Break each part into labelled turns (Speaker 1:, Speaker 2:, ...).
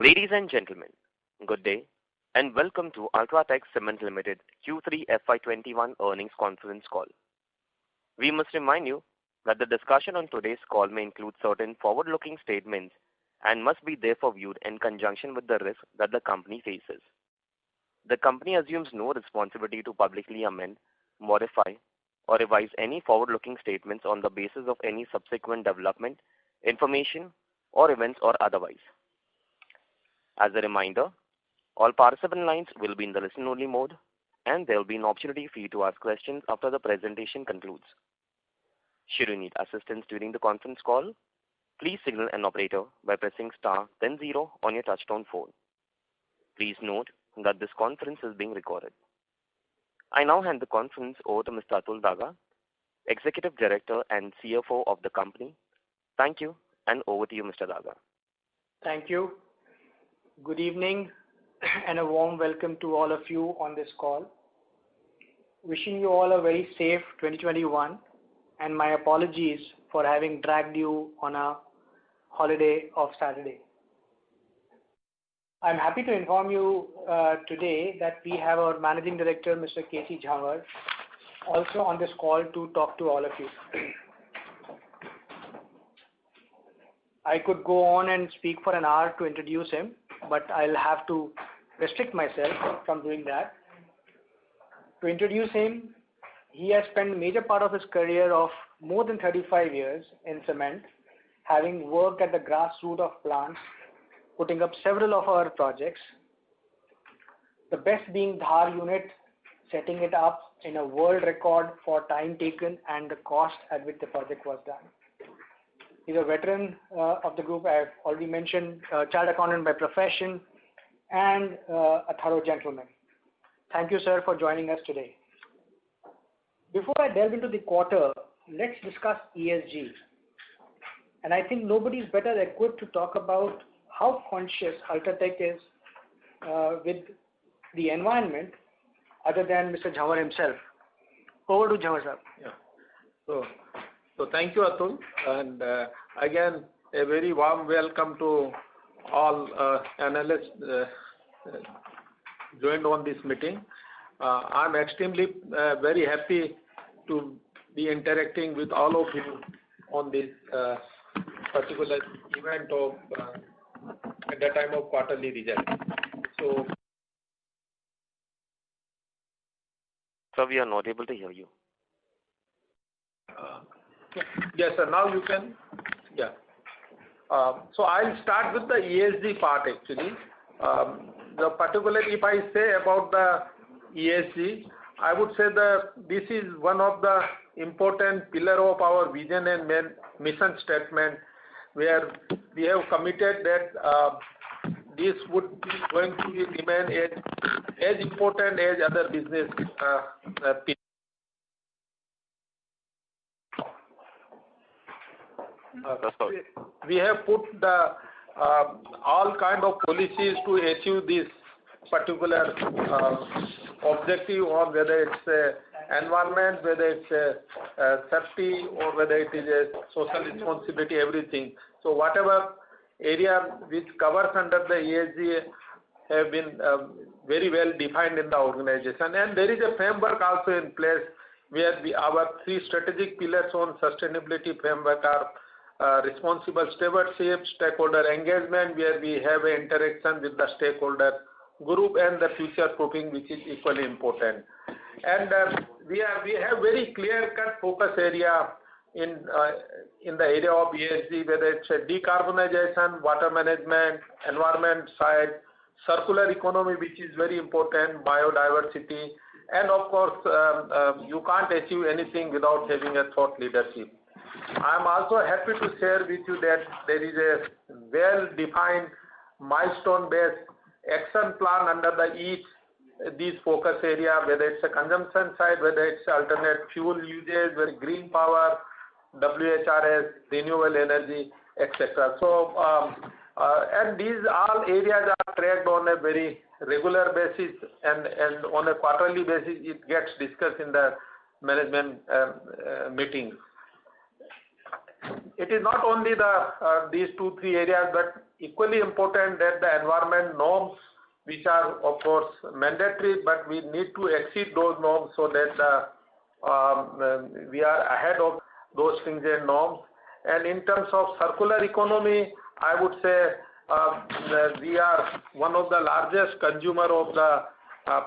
Speaker 1: Ladies and gentlemen, good day, and welcome to UltraTech Cement Limited Q3 FY21 earnings conference call. We must remind you that the discussion on today's call may include certain forward-looking statements and must be therefore viewed in conjunction with the risk that the company faces. The company assumes no responsibility to publicly amend, modify, or revise any forward-looking statements on the basis of any subsequent development, information, or events or otherwise. As a reminder, all participant lines will be in the listen-only mode, and there will be an opportunity for you to ask questions after the presentation concludes. Should you need assistance during the conference call, please signal an operator by pressing star then 0 on your touchtone phone. Please note that this conference is being recorded. I now hand the conference over to Mr. Atul Daga, Executive Director and CFO of the company. Thank you, and over to you, Mr. Daga.
Speaker 2: Thank you. Good evening and a warm welcome to all of you on this call. Wishing you all a very safe 2021 and my apologies for having dragged you on a holiday of Saturday. I'm happy to inform you today that we have our Managing Director, Mr. K.C. Jhanwar, also on this call to talk to all of you. I could go on and speak for an hour to introduce him, but I'll have to restrict myself from doing that. To introduce him, he has spent a major part of his career of more than 35 years in cement, having worked at the grassroots of plants, putting up several of our projects. The best being Dhar unit, setting it up in a world record for time taken and the cost at which the project was done. He's a veteran of the group, I've already mentioned, chartered accountant by profession, and a thorough gentleman. Thank you, sir, for joining us today. Before I delve into the quarter, let's discuss ESG. And I think nobody's better equipped to talk about how conscious UltraTech is with the environment other than Mr. Jhanwar himself. Over to Jhanwar, sir.
Speaker 3: Yeah. So thank you, Atul, and again a very warm welcome to all analysts joined on this meeting. I'm extremely very happy to be interacting with all of you on this particular event of at the time of quarterly result. So,
Speaker 1: Sir, we are not able to hear you.
Speaker 3: Yes, sir. Now you can. Yeah. So I'll start with the ESG part actually. Particularly if I say about the ESG, I would say that this is one of the important pillar of our vision and mission statement, where we have committed that this would be going to remain as important as other business pillars. We have put the all kind of policies to achieve this particular objective, or whether it's environment, whether it's safety, or whether it is a social responsibility, everything. So whatever area which covers under the ESG have been very well defined in the organization, and there is a framework also in place where our 3 strategic pillars on sustainability framework are responsible stewardship, stakeholder engagement, where we have an interaction with the stakeholder group, and the future proofing, which is equally important. And we have very clear-cut focus area in the area of ESG, whether it's a decarbonization, water management, environment side, circular economy, which is very important, biodiversity, and of course you can't achieve anything without having a thought leadership. I am also happy to share with you that there is a well-defined milestone-based action plan under these focus area, whether it's a consumption side, whether it's alternate fuel usage, whether green power, WHRS, renewable energy, etc. So, and these all areas are tracked on a very regular basis, and on a quarterly basis it gets discussed in the management meetings. It is not only these 2-3 areas, but equally important that the environment norms, which are of course mandatory, but we need to exceed those norms so that we are ahead of those stringent norms. And in terms of circular economy, I would say we are one of the largest consumer of the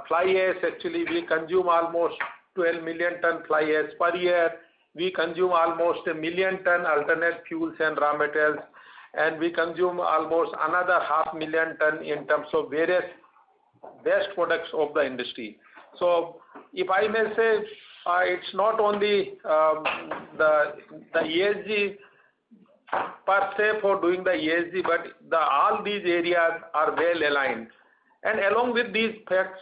Speaker 3: fly ash. Actually, we consume almost 12 million ton fly ash per year. We consume almost 1 million ton alternate fuels and raw materials, and we consume almost another 500,000 ton in terms of various waste products of the industry. So, if I may say, it's not only the ESG per se for doing the ESG, but all these areas are well aligned. And along with these facts,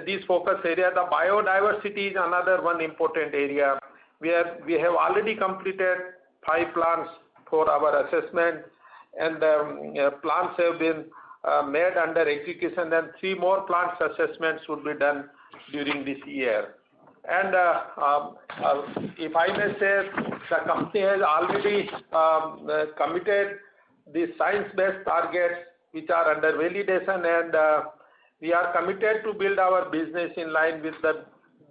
Speaker 3: these focus areas, the biodiversity is another one important area where we have already completed 5 plants for our assessment, and plants have been made under execution, and 3 more plants assessments would be done during this year. And if I may say, the company has already committed the science-based targets which are under validation, and we are committed to build our business in line with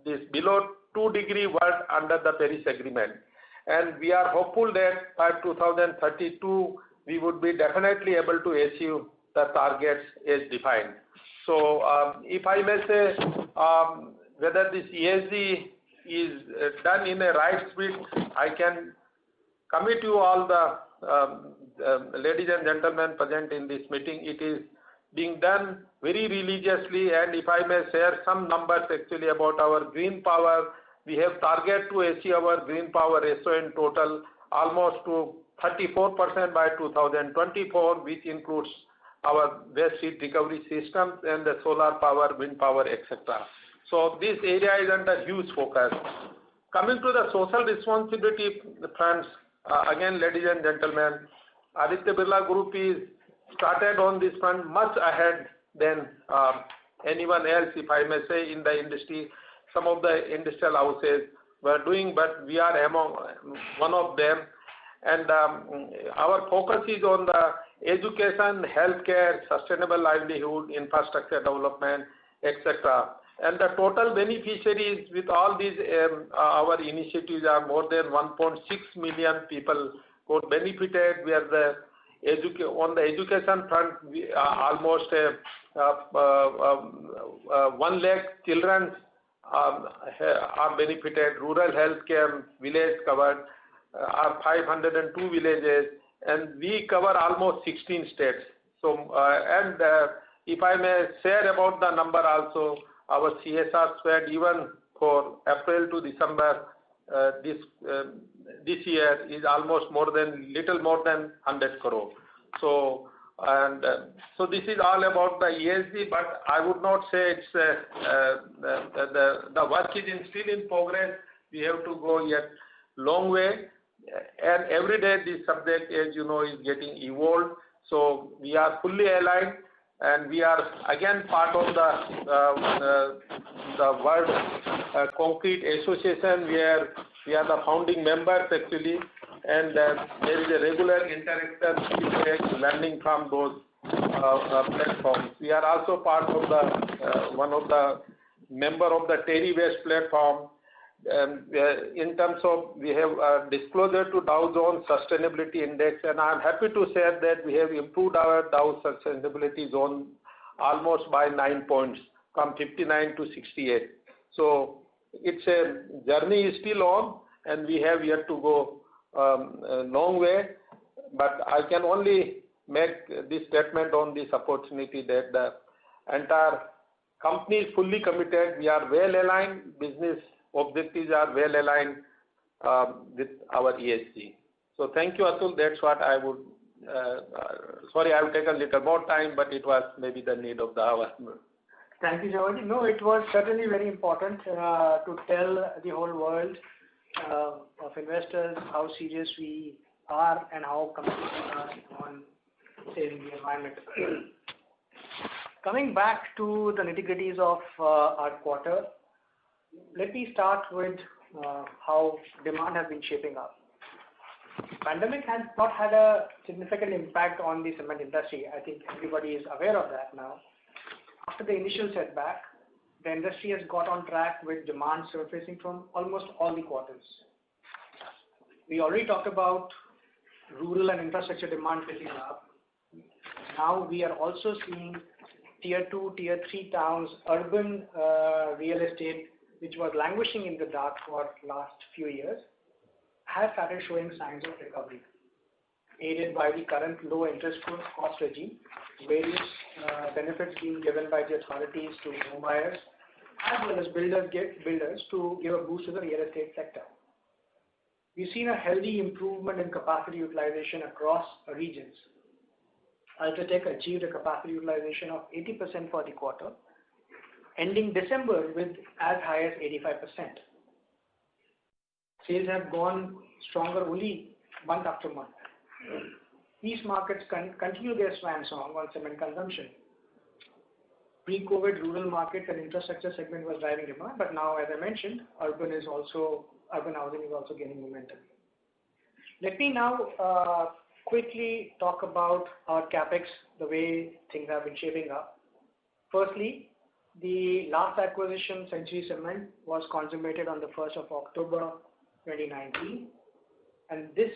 Speaker 3: this below 2-degree world under the Paris Agreement. And we are hopeful that by 2032, we would be definitely able to achieve the targets as defined. So, if I may say, whether this ESG is done in a right speed, I can commit you all the ladies and gentlemen present in this meeting. It is being done very religiously, and if I may share some numbers actually about our green power, we have target to achieve our green power ratio in total almost to 34% by 2024, which includes our waste heat recovery systems and the solar power, wind power, etc. So this area is under huge focus. Coming to the social responsibility fronts, again, ladies and gentlemen, Aditya Birla Group is started on this front much ahead than anyone else, if I may say, in the industry. Some of the industrial houses were doing, but we are among one of them. And our focus is on the education, healthcare, sustainable livelihood, infrastructure development, etc. And the total beneficiaries with all these our initiatives are more than 1.6 million people got benefited. We are on the education front, we almost 1 lakh children are benefited. Rural healthcare village covered are 502 villages, and we cover almost 16 states. So, if I may share about the number also, our CSR spend even for April to December this year is almost little more than 100 crore. So, so this is all about the ESG, but I would not say it's the work is still in progress. We have to go yet long way, and every day this subject, as you know, is getting evolved. So we are fully aligned, and we are again part of the World Concrete Association, where we are the founding members actually, and there is a regular interaction, learning from those platforms. We are also part of the one of the member of the Terry Waste platform. In terms of, we have disclosure to Dow Jones Sustainability Index, and I am happy to share that we have improved our Dow Sustainability Zone almost by 9 points, from 59 to 68. So it's a journey is still on, and we have yet to go a long way. But I can only make this statement on this opportunity that the entire company is fully committed. We are well aligned. Business objectives are well aligned with our ESG. So thank you, Atul. That's what I would. Sorry, I will take a little more time, but it was maybe the need of the hour.
Speaker 2: Thank you, Jawahar. No, it was certainly very important to tell the whole world of investors how serious we are and how committed we are on saving the environment. Coming back to the nitty-gritties of our quarter, let me start with how demand has been shaping up. pandemic has not had a significant impact on the cement industry. I think everybody is aware of that now. After the initial setback, the industry has got on track with demand surfacing from almost all the quarters. We already talked about rural and infrastructure demand picking up. Now we are also seeing tier 2, tier 3 towns, urban real estate, which was languishing in the dark for last few years, has started showing signs of recovery, aided by the current low interest cost regime, various benefits being given by the authorities to home buyers, as well as builders to give a boost to the real estate sector. We've seen a healthy improvement in capacity utilization across regions. UltraTech achieved a capacity utilization of 80% for the quarter, ending December with as high as 85%. Sales have gone stronger only month after month. These markets continue their swan song on cement consumption. Pre-COVID, rural markets and infrastructure segment was driving demand, but now, as I mentioned, urban housing is also gaining momentum. Let me now quickly talk about our capex, the way things have been shaping up. Firstly, the last acquisition, Century Cement, was consummated on the 1st of October 2019, and this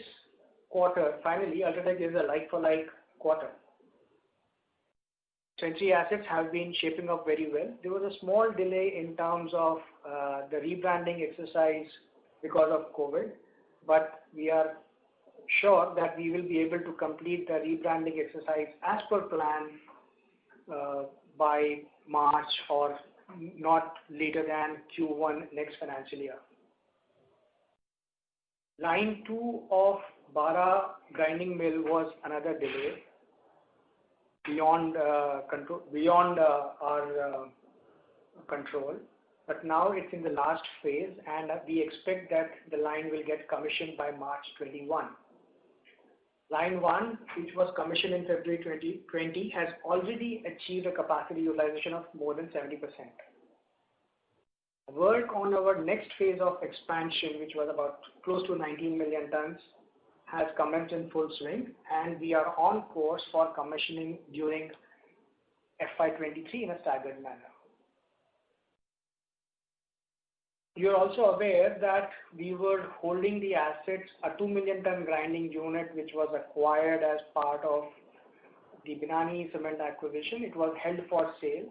Speaker 2: quarter, finally, UltraTech is a like-for-like quarter. Century assets have been shaping up very well. There was a small delay in terms of the rebranding exercise because of COVID, but we are sure that we will be able to complete the rebranding exercise as per plan by March or not later than Q1 next financial year. Line 2 of Bara grinding mill was another delay beyond our control, but now it's in the last phase, and we expect that the line will get commissioned by March 21. Line 1, which was commissioned in February 2020, has already achieved a capacity utilization of more than 70%. Work on our next phase of expansion, which was about close to 19 million tons, has commenced in full swing, and we are on course for commissioning during FY23 in a staggered manner. You are also aware that we were holding the assets, a 2 million ton grinding unit which was acquired as part of the Binani Cement acquisition. It was held for sale.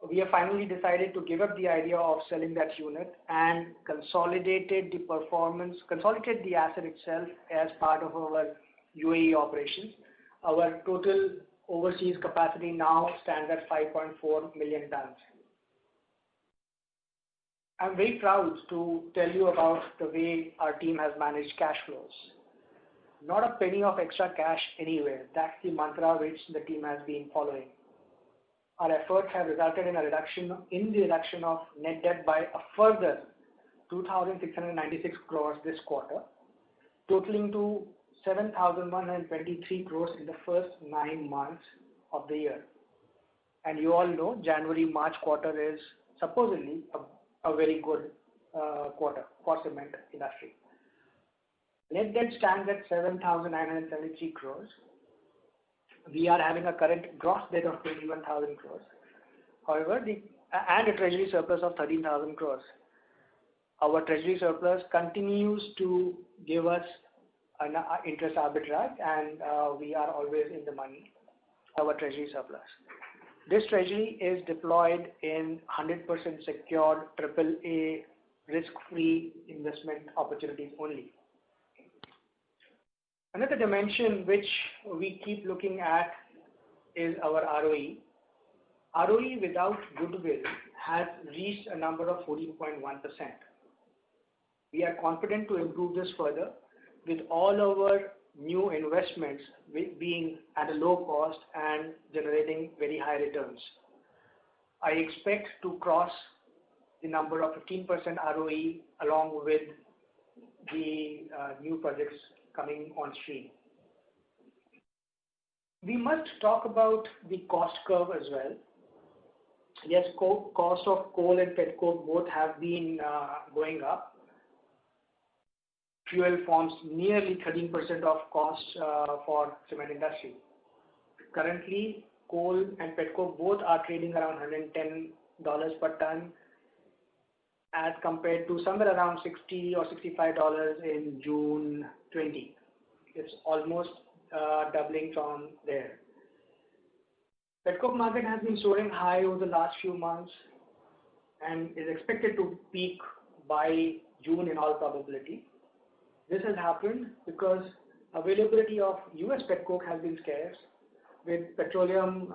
Speaker 2: We have finally decided to give up the idea of selling that unit and consolidated the asset itself as part of our UAE operations. Our total overseas capacity now stands at 5.4 million tons. I'm very proud to tell you about the way our team has managed cash flows. Not a penny of extra cash anywhere. That's the mantra which the team has been following. Our efforts have resulted in the reduction of net debt by a further 2,696 crores this quarter, totaling to 7,123 crores in the first 9 months of the year. And you all know January-March quarter is supposedly a very good quarter for cement industry. Net debt stands at 7,973 crores. We are having a current gross debt of 21,000 crores. However, and a treasury surplus of 13,000 crores. Our treasury surplus continues to give us an interest arbitrage, and we are always in the money, our treasury surplus. This treasury is deployed in 100% secured AAA risk-free investment opportunities only. Another dimension which we keep looking at is our ROE. ROE without goodwill has reached a number of 14.1%. We are confident to improve this further with all our new investments being at a low cost and generating very high returns. I expect to cross the number of 15% ROE along with the new projects coming on stream. We must talk about the cost curve as well. Yes, cost of coal and petcoke both have been going up. fuel forms nearly 13% of cost for cement industry. Currently, coal and petcoke both are trading around $110 per ton as compared to somewhere around $60 or $65 in June 20. It's almost doubling from there. Petcoke market has been soaring high over the last few months and is expected to peak by June in all probability. This has happened because availability of US petcoke has been scarce, with petroleum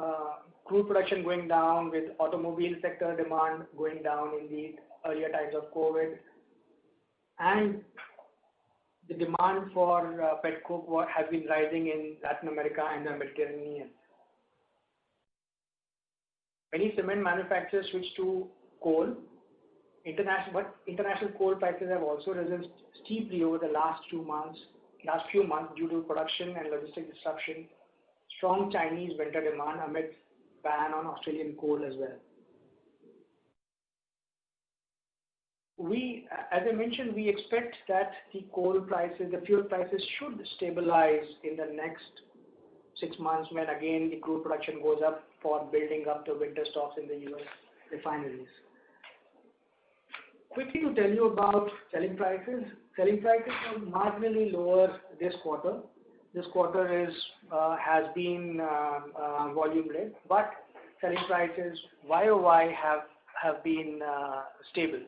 Speaker 2: crude production going down, with automobile sector demand going down in the earlier times of COVID, and the demand for petcoke has been rising in Latin America and the Mediterranean. Many cement manufacturers switched to coal. International coal prices have also risen steeply over the last few months due to production and logistic disruption, strong Chinese winter demand amidst ban on Australian coal as well. As I mentioned, we expect that the fuel prices should stabilize in the next 6 months when again the crude production goes up for building up the winter stocks in the US refineries. Quickly to tell you about selling prices. Selling prices are marginally lower this quarter. This quarter has been volume led, but selling prices YOY have been stable.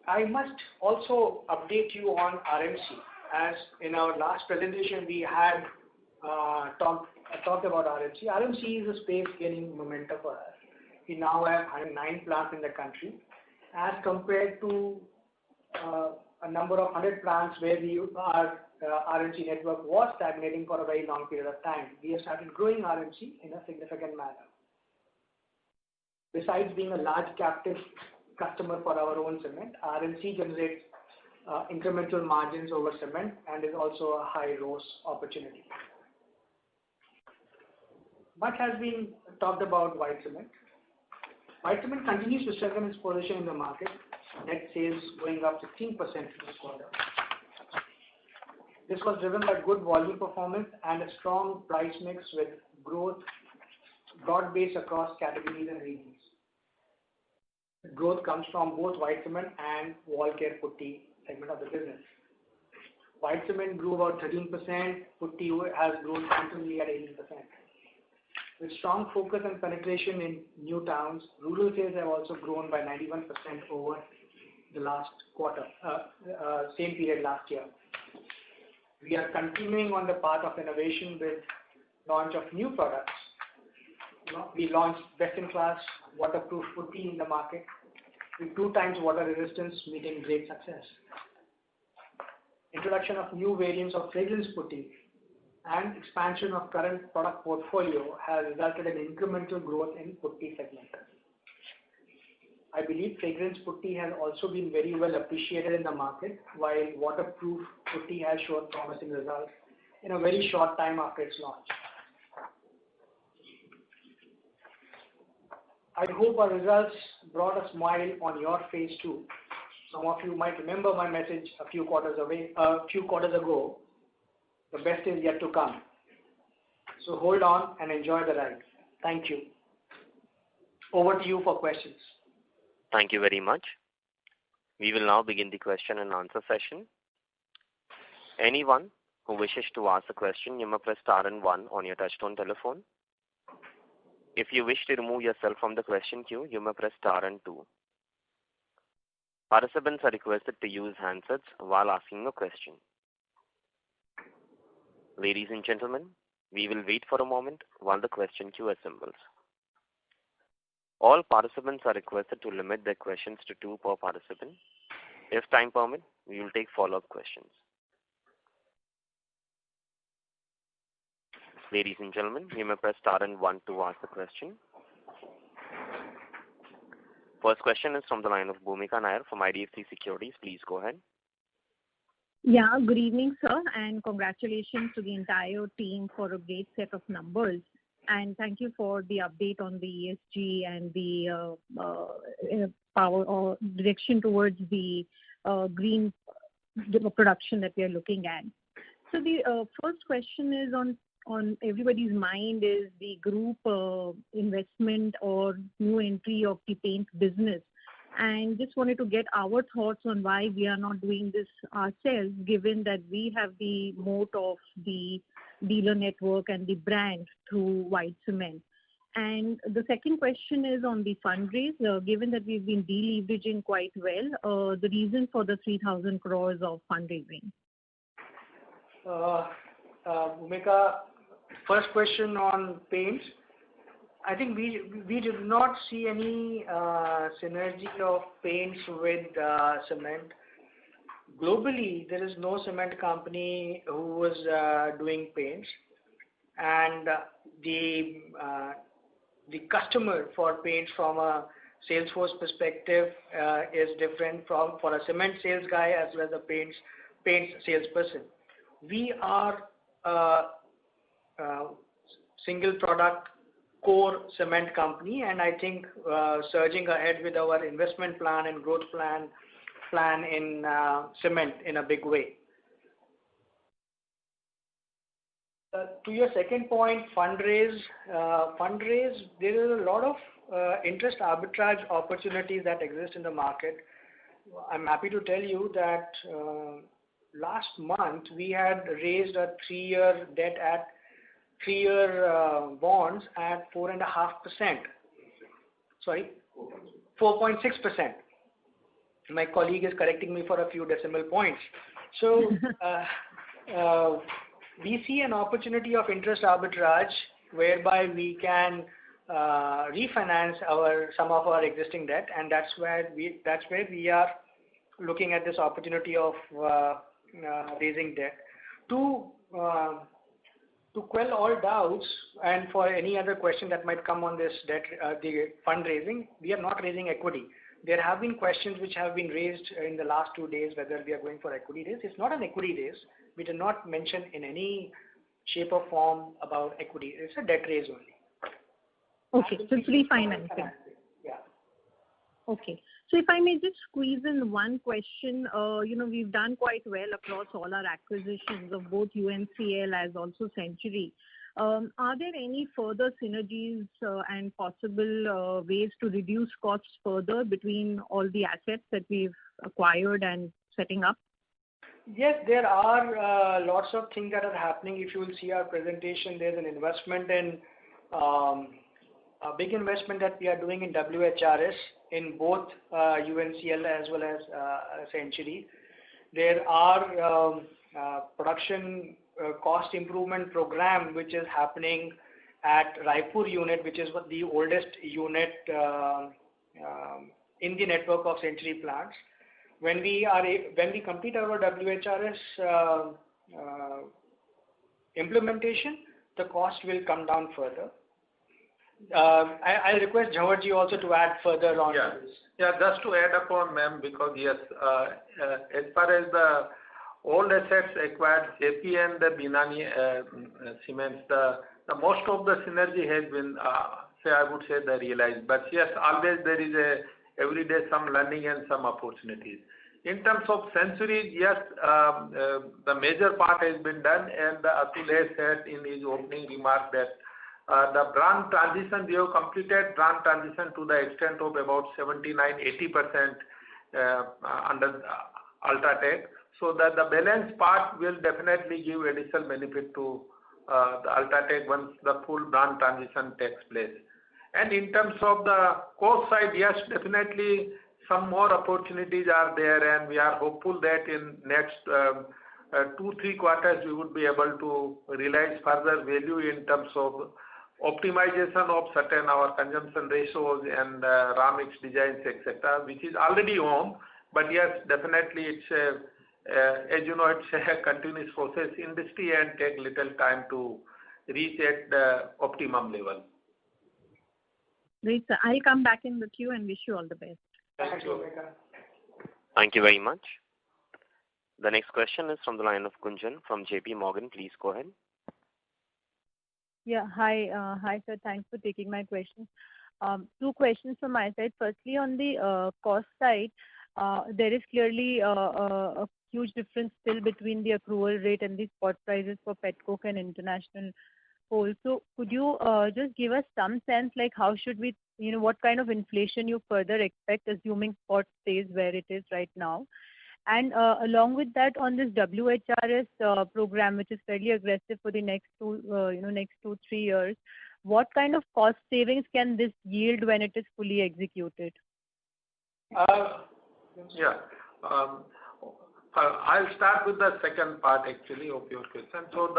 Speaker 2: I must also update you on RMC. As in our last presentation, we had talked about RMC. RMC is a space gaining momentum for us. We now have 109 plants in the country, as compared to a number of 100 plants where our RMC network was stagnating for a very long period of time. We have started growing RMC in a significant manner. Besides being a large captive customer for our own cement, RMC generates incremental margins over cement and is also a high ROS opportunity. Much has been talked about white cement. White cement continues to strengthen its position in the market. Net sales going up 16% this quarter. This was driven by good volume performance and a strong price mix with growth broad-based across categories and regions. The growth comes from both white cement and wall care putty segment of the business. White cement grew about 13%, putty has grown handsomely at 18%. With strong focus and penetration in new towns, rural sales have also grown by 91% over the last quarter, same period last year. We are continuing on the path of innovation with launch of new products. We launched best-in-class waterproof putty in the market with 2 times water resistance, meeting great success. Introduction of new variants of fragrance putty and expansion of current product portfolio has resulted in incremental growth in putty segment. I believe fragrance putty has also been very well appreciated in the market, while waterproof putty has shown promising results in a very short time after its launch. I hope our results brought a smile on your face too. Some of you might remember my message a few quarters ago. The best is yet to come. So hold on and enjoy the ride. Thank you. Over to you for questions.
Speaker 1: Thank you very much. We will now begin the question and answer session. Anyone who wishes to ask a question, you may press star and 1 on your touchtone telephone. If you wish to remove yourself from the question queue, you may press star and 2. Participants are requested to use handsets while asking a question. Ladies and gentlemen, we will wait for a moment while the question queue assembles. All participants are requested to limit their questions to 2 per participant. If time permits, we will take follow-up questions. Ladies and gentlemen, you may press star and 1 to ask the question. First question is from the line of Bhumika Nair from IDFC Securities. Please go ahead.
Speaker 4: Yeah, good evening, sir, and congratulations to the entire team for a great set of numbers. and thank you for the update on the ESG and the power or direction towards the green production that we are looking at. So the first question is on everybody's mind is the group investment or new entry of the paint business. And just wanted to get our thoughts on why we are not doing this ourselves, given that we have the moat of the dealer network and the brand through White Cement. And the second question is on the fundraise, given that we've been deleveraging quite well, the reason for the 3,000 crores of fundraising.
Speaker 2: Bhumika, first question on paints. I think we did not see any synergy of paints with cement. Globally, there is no cement company who was doing paints, and the customer for paints from a Salesforce perspective is different for a cement sales guy as well as a paints salesperson. We are single product core cement company, and I think surging ahead with our investment plan and growth plan in cement in a big way. To your second point, fundraise, there is a lot of interest arbitrage opportunities that exist in the market. I'm happy to tell you that last month we had raised a 3-year debt at 3-year bonds at 4.5%. Sorry, 4.6%. My colleague is correcting me for a few decimal points. So we see an opportunity of interest arbitrage whereby we can refinance some of our existing debt, and that's where we are looking at this opportunity of raising debt. To quell all doubts and for any other question that might come on this debt, the fundraising, we are not raising equity. There have been questions which have been raised in the last 2 days whether we are going for equity raise. It's not an equity raise. We did not mention in any shape or form about equity. It's a debt raise only.
Speaker 4: Okay, so it's refinancing.
Speaker 2: Yeah.
Speaker 4: Okay. So if I may just squeeze in one question, we've done quite well across all our acquisitions of both UNCL as also Century. Are there any further synergies and possible ways to reduce costs further between all the assets that we've acquired and setting up?
Speaker 2: Yes, there are lots of things that are happening. If you will see our presentation, there's an investment in a big investment that we are doing in WHRS in both UNCL as well as Century. There are production cost improvement program which is happening at Raipur unit, which is the oldest unit in the network of Century plants. When we complete our WHRS implementation, the cost will come down further. I'll request Jhanwar ji also to add further on this.
Speaker 3: Yeah, just to add upon, ma'am, because yes, as far as the old assets acquired, JP and the Binani Cements, the most of the synergy has been, I would say, realized. But yes, always there is every day some learning and some opportunities. In terms of Century, yes, the major part has been done, and Atul has said in his opening remark that the brand transition, we have completed brand transition to the extent of about 79-80% under Ultratech, so that the balance part will definitely give additional benefit to the Ultratech once the full brand transition takes place. And in terms of the cost side, yes, definitely some more opportunities are there, and we are hopeful that in next 2-3 quarters we would be able to realize further value in terms of optimization of certain our consumption ratios and raw mix designs, etc., which is already on. But yes, definitely it's as you know, it's a continuous process industry and take little time to reach at the optimum level.
Speaker 4: Great, sir. I'll come back in the queue and wish you all the best.
Speaker 3: Thank you.
Speaker 1: Thank you very much. The next question is from the line of Gunjan from JP Morgan. Please go ahead.
Speaker 4: Yeah. Hi, sir. Thanks for taking my question. Two questions from my side. Firstly, on the cost side, there is clearly a huge difference still between the accrual rate and the spot prices for petcoke and international coal. So could you just give us some sense, like how should we, what kind of inflation you further expect, assuming spot stays where it is right now? And along with that, on this WHRS program, which is fairly aggressive for the next next 2-3 years, what kind of cost savings can this yield when it is fully executed?
Speaker 3: Yeah. I'll start with the second part actually of your question. So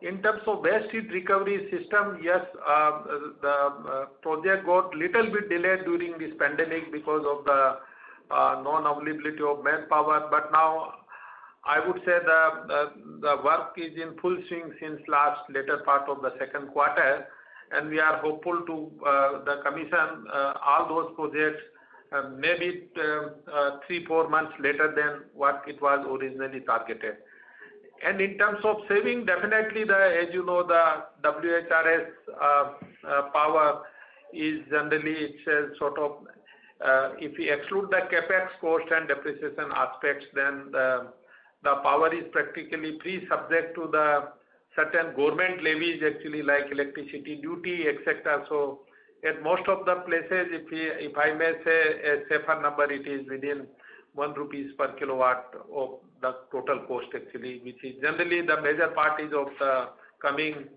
Speaker 3: in terms of waste heat recovery system, yes, the project got little bit delayed during this pandemic because of the non-availability of manpower. But now I would say the work is in full swing since later part of the second quarter, and we are hopeful to the commission all those projects maybe 3-4 months later than what it was originally targeted. And in terms of saving, definitely as you know, the WHRS power is generally, it's a sort of, if we exclude the capex cost and depreciation aspects, then the power is practically free, subject to the certain government levies actually, like electricity duty, etc. So at most of the places, if I may say a safer number, it is within 1 rupees per kilowatt of the total cost actually, which is generally the major part is of the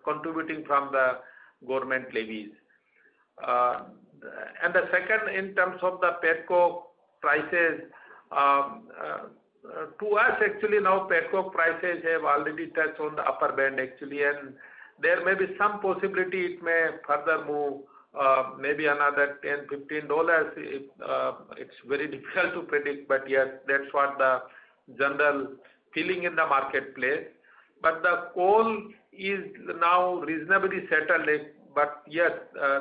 Speaker 3: contributing from the government levies. And the second, in terms of the petcoke prices, to us actually now petcoke prices have already touched on the upper band actually, and there may be some possibility it may further move maybe another $10-15. It's very difficult to predict, but yes, that's what the general feeling in the marketplace. But the coal is now reasonably settled. But yes,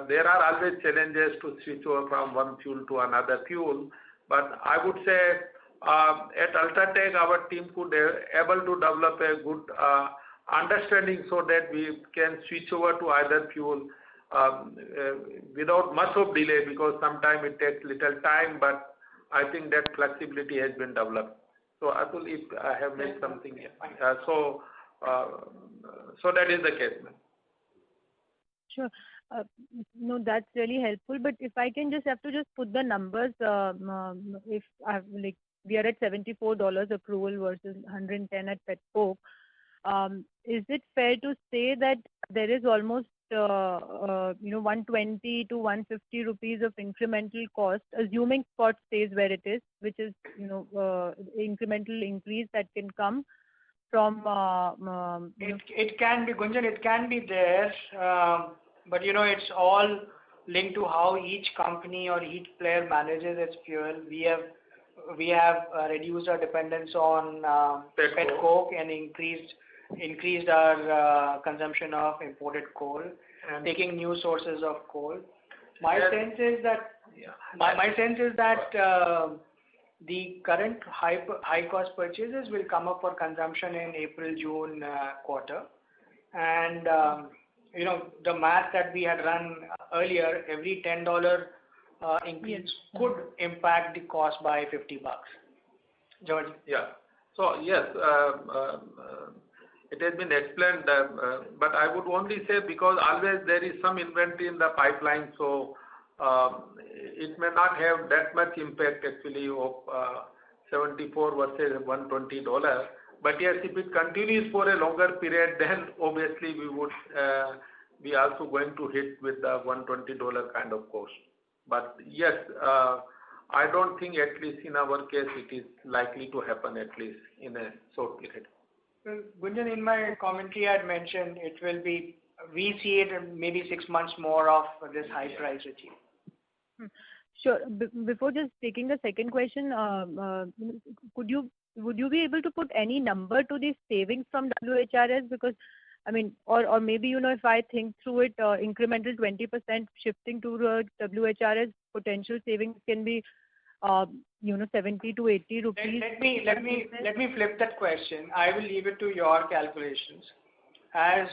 Speaker 3: there are always challenges to switch over from one fuel to another fuel. But I would say at UltraTech, our team could able to develop a good understanding so that we can switch over to either fuel without much of delay, because sometimes it takes little time, but I think that flexibility has been developed. So Atul, if I have missed something here. So that is the case, ma'am.
Speaker 4: Sure. No, that's really helpful. But if I can just put the numbers, if we are at $74 accrual versus 110 at petcoke, is it fair to say that there is almost 120 to 150 rupees of incremental cost, assuming spot stays where it is, which is incremental increase that can come from
Speaker 2: It can be, Gunjan, it can be there, but it's all linked to how each company or each player manages its fuel. We have reduced our dependence on petcoke and increased our consumption of imported coal, and taking new sources of coal. My sense is that the current high cost purchases will come up for consumption in April-June quarter, and the math that we had run earlier, every $10 increase could impact the cost by $50. George?
Speaker 3: Yeah. So yes, it has been explained, but I would only say, because always there is some inventory in the pipeline, so it may not have that much impact actually of 74 versus $120. But yes, if it continues for a longer period, then obviously we would be also going to hit with the $120 kind of cost. But yes, I don't think, at least in our case, it is likely to happen, at least in a short period.
Speaker 2: Well, Gunjan, in my commentary I had mentioned we see it maybe 6 months more of this high price regime.
Speaker 4: Sure. Before just taking the second question, would you be able to put any number to the savings from WHRS? Because or maybe if I think through it, incremental 20% shifting to WHRS, potential savings can be 70 to 80 rupees.
Speaker 2: Let me flip that question. I will leave it to your calculations. as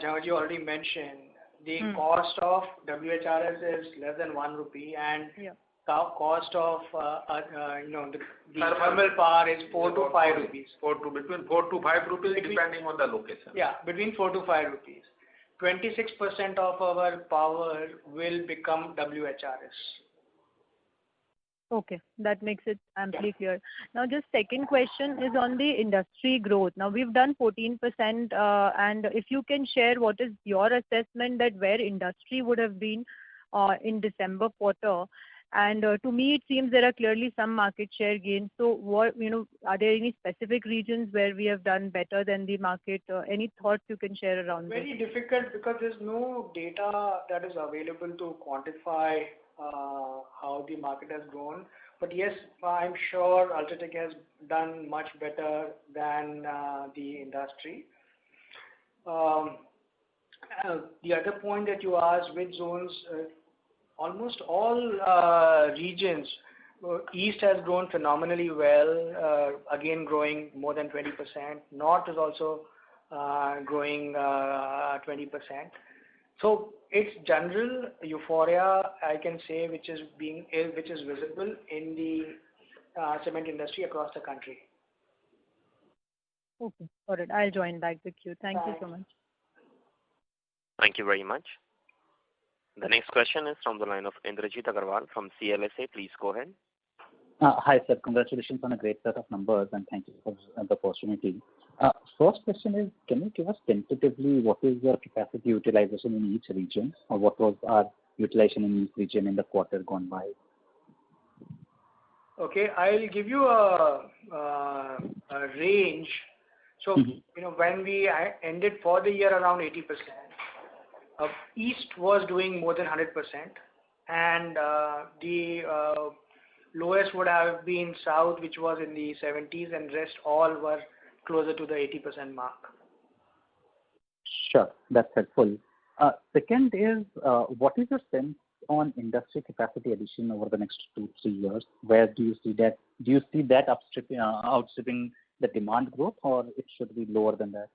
Speaker 2: Jhanji already mentioned, the cost of WHRS is less than 1 rupee, and cost of the thermal power is 4 to 5 rupees.
Speaker 3: Between 4 to 5 rupees depending on the location.
Speaker 2: Yeah, between 4 to 5 rupees. 26% of our power will become WHRS.
Speaker 4: Okay, that makes it amply clear. Now, just second question is on the industry growth. Now, we've done 14%, and if you can share what is your assessment that where industry would have been in December quarter. And to me, it seems there are clearly some market share gains. So, what are there any specific regions where we have done better than the market? Any thoughts you can share around this?
Speaker 2: Very difficult because there's no data that is available to quantify how the market has grown. But yes, I'm sure UltraTech has done much better than the industry. The other point that you asked, which zones, almost all regions, East has grown phenomenally well, again growing more than 20%. North is also growing 20%. So it's general euphoria, I can say, which is visible in the cement industry across the country.
Speaker 4: Okay, got it. I'll join back the queue. Thank you so much.
Speaker 1: Thank you very much. The next question is from the line of Indrajit Agarwal from CLSA. Please go ahead.
Speaker 5: Hi, sir. Congratulations on a great set of numbers, and thank you for the opportunity. First question is, can you give us tentatively what is your capacity utilization in each region, or what was our utilization in each region in the quarter gone by?
Speaker 2: Okay, I'll give you a range. So, when we ended for the year around 80%, East was doing more than 100%, and the lowest would have been South, which was in the 70s, and rest all were closer to the 80% mark.
Speaker 5: Sure, that's helpful. Second is, what is your sense on industry capacity addition over the next 2-3 years? Where do you see that? Do you see that outstripping the demand growth, or it should be lower than that?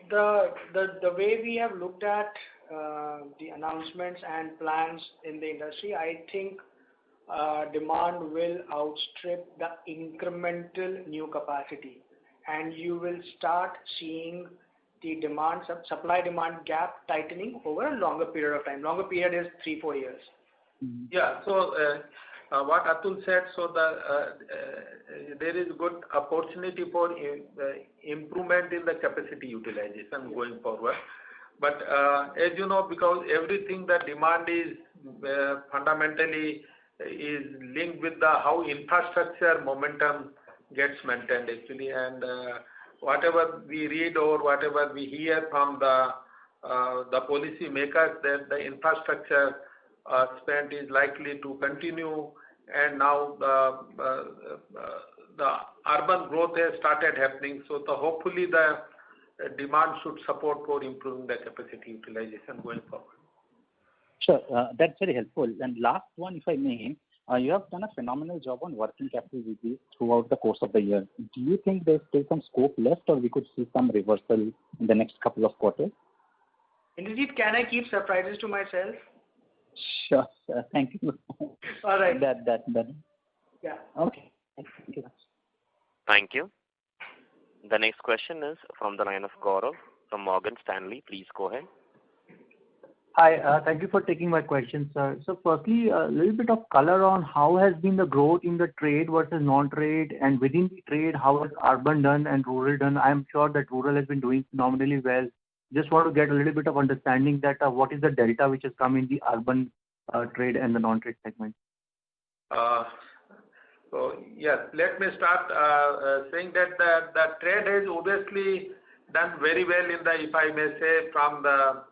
Speaker 2: The way we have looked at the announcements and plans in the industry, I think demand will outstrip the incremental new capacity, and you will start seeing the supply-demand gap tightening over a longer period of time. Longer period is 3-4 years.
Speaker 3: Yeah. So what Atul said, so there is good opportunity for improvement in the capacity utilization going forward. But as you know, because everything that demand is fundamentally is linked with how infrastructure momentum gets maintained actually, and whatever we read or whatever we hear from the policy makers, that the infrastructure spend is likely to continue, and now the urban growth has started happening. So hopefully the demand should support for improving the capacity utilization going forward.
Speaker 5: Sure, that's very helpful. And last one, if I may, you have done a phenomenal job on working capital release throughout the course of the year. Do you think there's still some scope left, or we could see some reversal in the next couple of quarters?
Speaker 2: Indeed, can I keep surprises to myself?
Speaker 5: Sure, thank you.
Speaker 2: All right.
Speaker 5: That.
Speaker 2: Yeah.
Speaker 5: Okay. Thank you.
Speaker 1: Thank you. The next question is from the line of Gaurav from Morgan Stanley. Please go ahead.
Speaker 6: Hi, thank you for taking my question, sir. So firstly, a little bit of color on how has been the growth in the trade versus non-trade, and within the trade, how has urban done and rural done? I'm sure that rural has been doing phenomenally well. Just want to get a little bit of understanding that what is the delta which has come in the urban trade and the non-trade segment.
Speaker 3: So yes, let me start saying that the trade has obviously done very well in the, if I may say, from the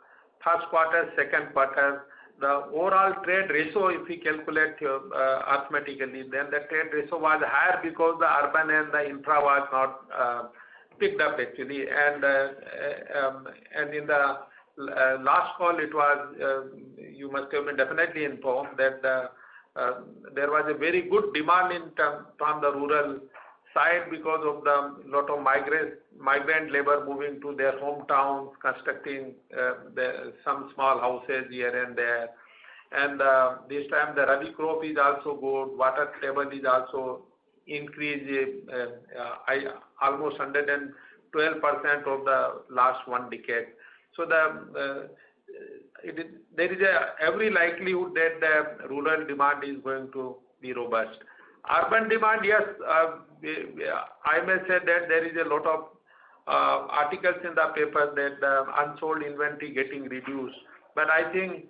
Speaker 3: first quarter, second quarter. The overall trade ratio, if we calculate arithmetically, then the trade ratio was higher because the urban and the infra was not picked up actually. And in the last call, it was, you must have been definitely informed that there was a very good demand from the rural side because of the lot of migrant labor moving to their hometowns, constructing some small houses here and there. And this time the Rabi crop is also good. Water table is also increased almost 112% of the last one decade. So there is every likelihood that the rural demand is going to be robust. Urban demand, yes, I may say that there is a lot of articles in the paper that the unsold inventory getting reduced. But I think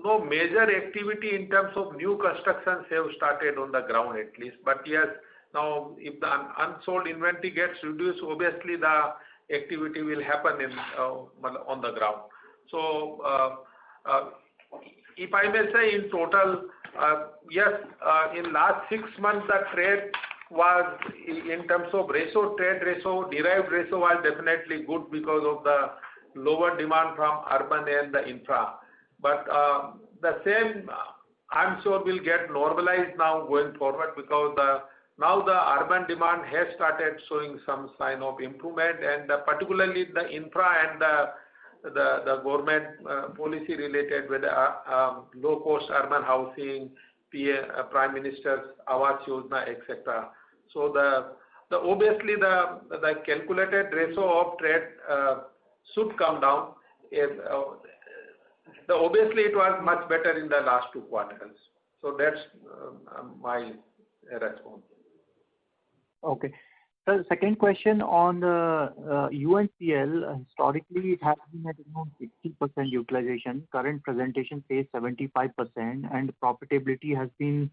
Speaker 3: no major activity in terms of new constructions have started on the ground at least. But yes, now if the unsold inventory gets reduced, obviously the activity will happen on the ground. So if I may say in total, yes, in last 6 months the trade was in terms of trade ratio, derived ratio was definitely good because of the lower demand from urban and the infra. But the same, I'm sure, will get normalized now going forward because now the urban demand has started showing some sign of improvement, and particularly the infra and the government policy related with low cost urban housing, Prime Minister's Awas Yojana, etc. So obviously the calculated ratio of trade should come down. Obviously it was much better in the last 2 quarters. So that's my response.
Speaker 6: Okay. So second question on the UNCL, historically it has been at around 60% utilization. Current presentation says 75%, and profitability has been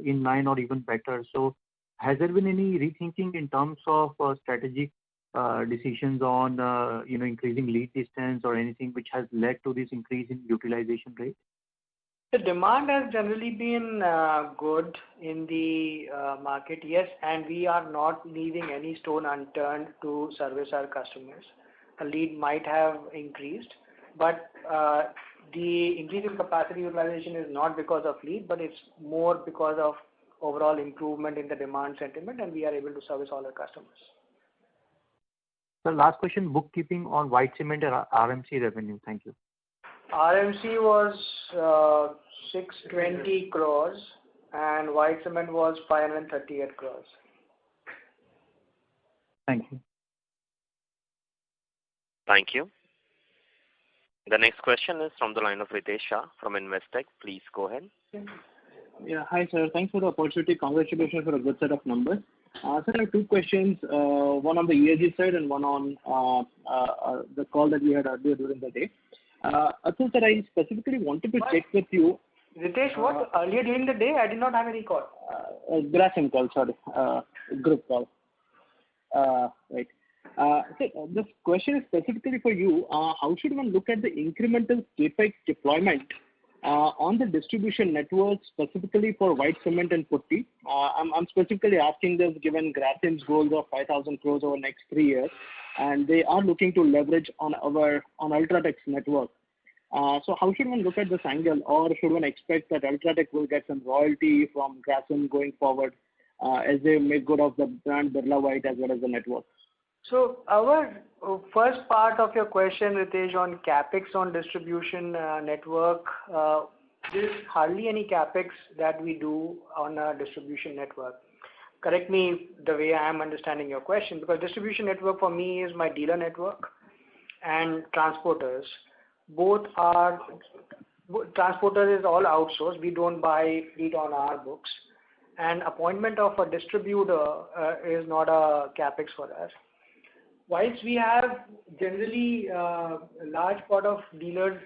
Speaker 6: in line or even better. So has there been any rethinking in terms of strategic decisions on increasing lead distance or anything which has led to this increase in utilization rate?
Speaker 2: The demand has generally been good in the market, yes, and we are not leaving any stone unturned to service our customers. The lead might have increased, but the increase in capacity utilization is not because of lead, but it's more because of overall improvement in the demand sentiment, and we are able to service all our customers.
Speaker 6: So last question, bookkeeping on white cement and RMC revenue. Thank you.
Speaker 2: RMC was 620 crores and white cement was 538 crores.
Speaker 6: Thank you.
Speaker 1: Thank you. The next question is from the line of Ritesh Shah from Investec. Please go ahead.
Speaker 7: Yeah, hi sir. Thanks for the opportunity. Congratulations for a good set of numbers. Sir, I have 2 questions, one on the ESG side and one on the call that we had earlier during the day. Atul sir, I specifically wanted to check with you.
Speaker 2: Ritesh, what? Earlier during the day, I did not have any call.
Speaker 7: Grasim call, sorry. Group call. Right. So this question is specifically for you. How should one look at the incremental capex deployment on the distribution network, specifically for white cement and putty? I'm specifically asking this given Grasim's goals of 5,000 crores over the next 3 years, and they are looking to leverage on Ultratech's network. So how should one look at this angle, or should one expect that Ultratech will get some royalty from Grasim going forward as they make good of the brand Birla White as well as the network?
Speaker 2: So our first part of your question, Ritesh, on capex on distribution network, there's hardly any capex that we do on a distribution network. Correct me the way I am understanding your question, because distribution network for me is my dealer network and transporters. Transporters is all outsourced. We don't buy it on our books. And appointment of a distributor is not a capex for us. Whilst we have generally a large part of dealers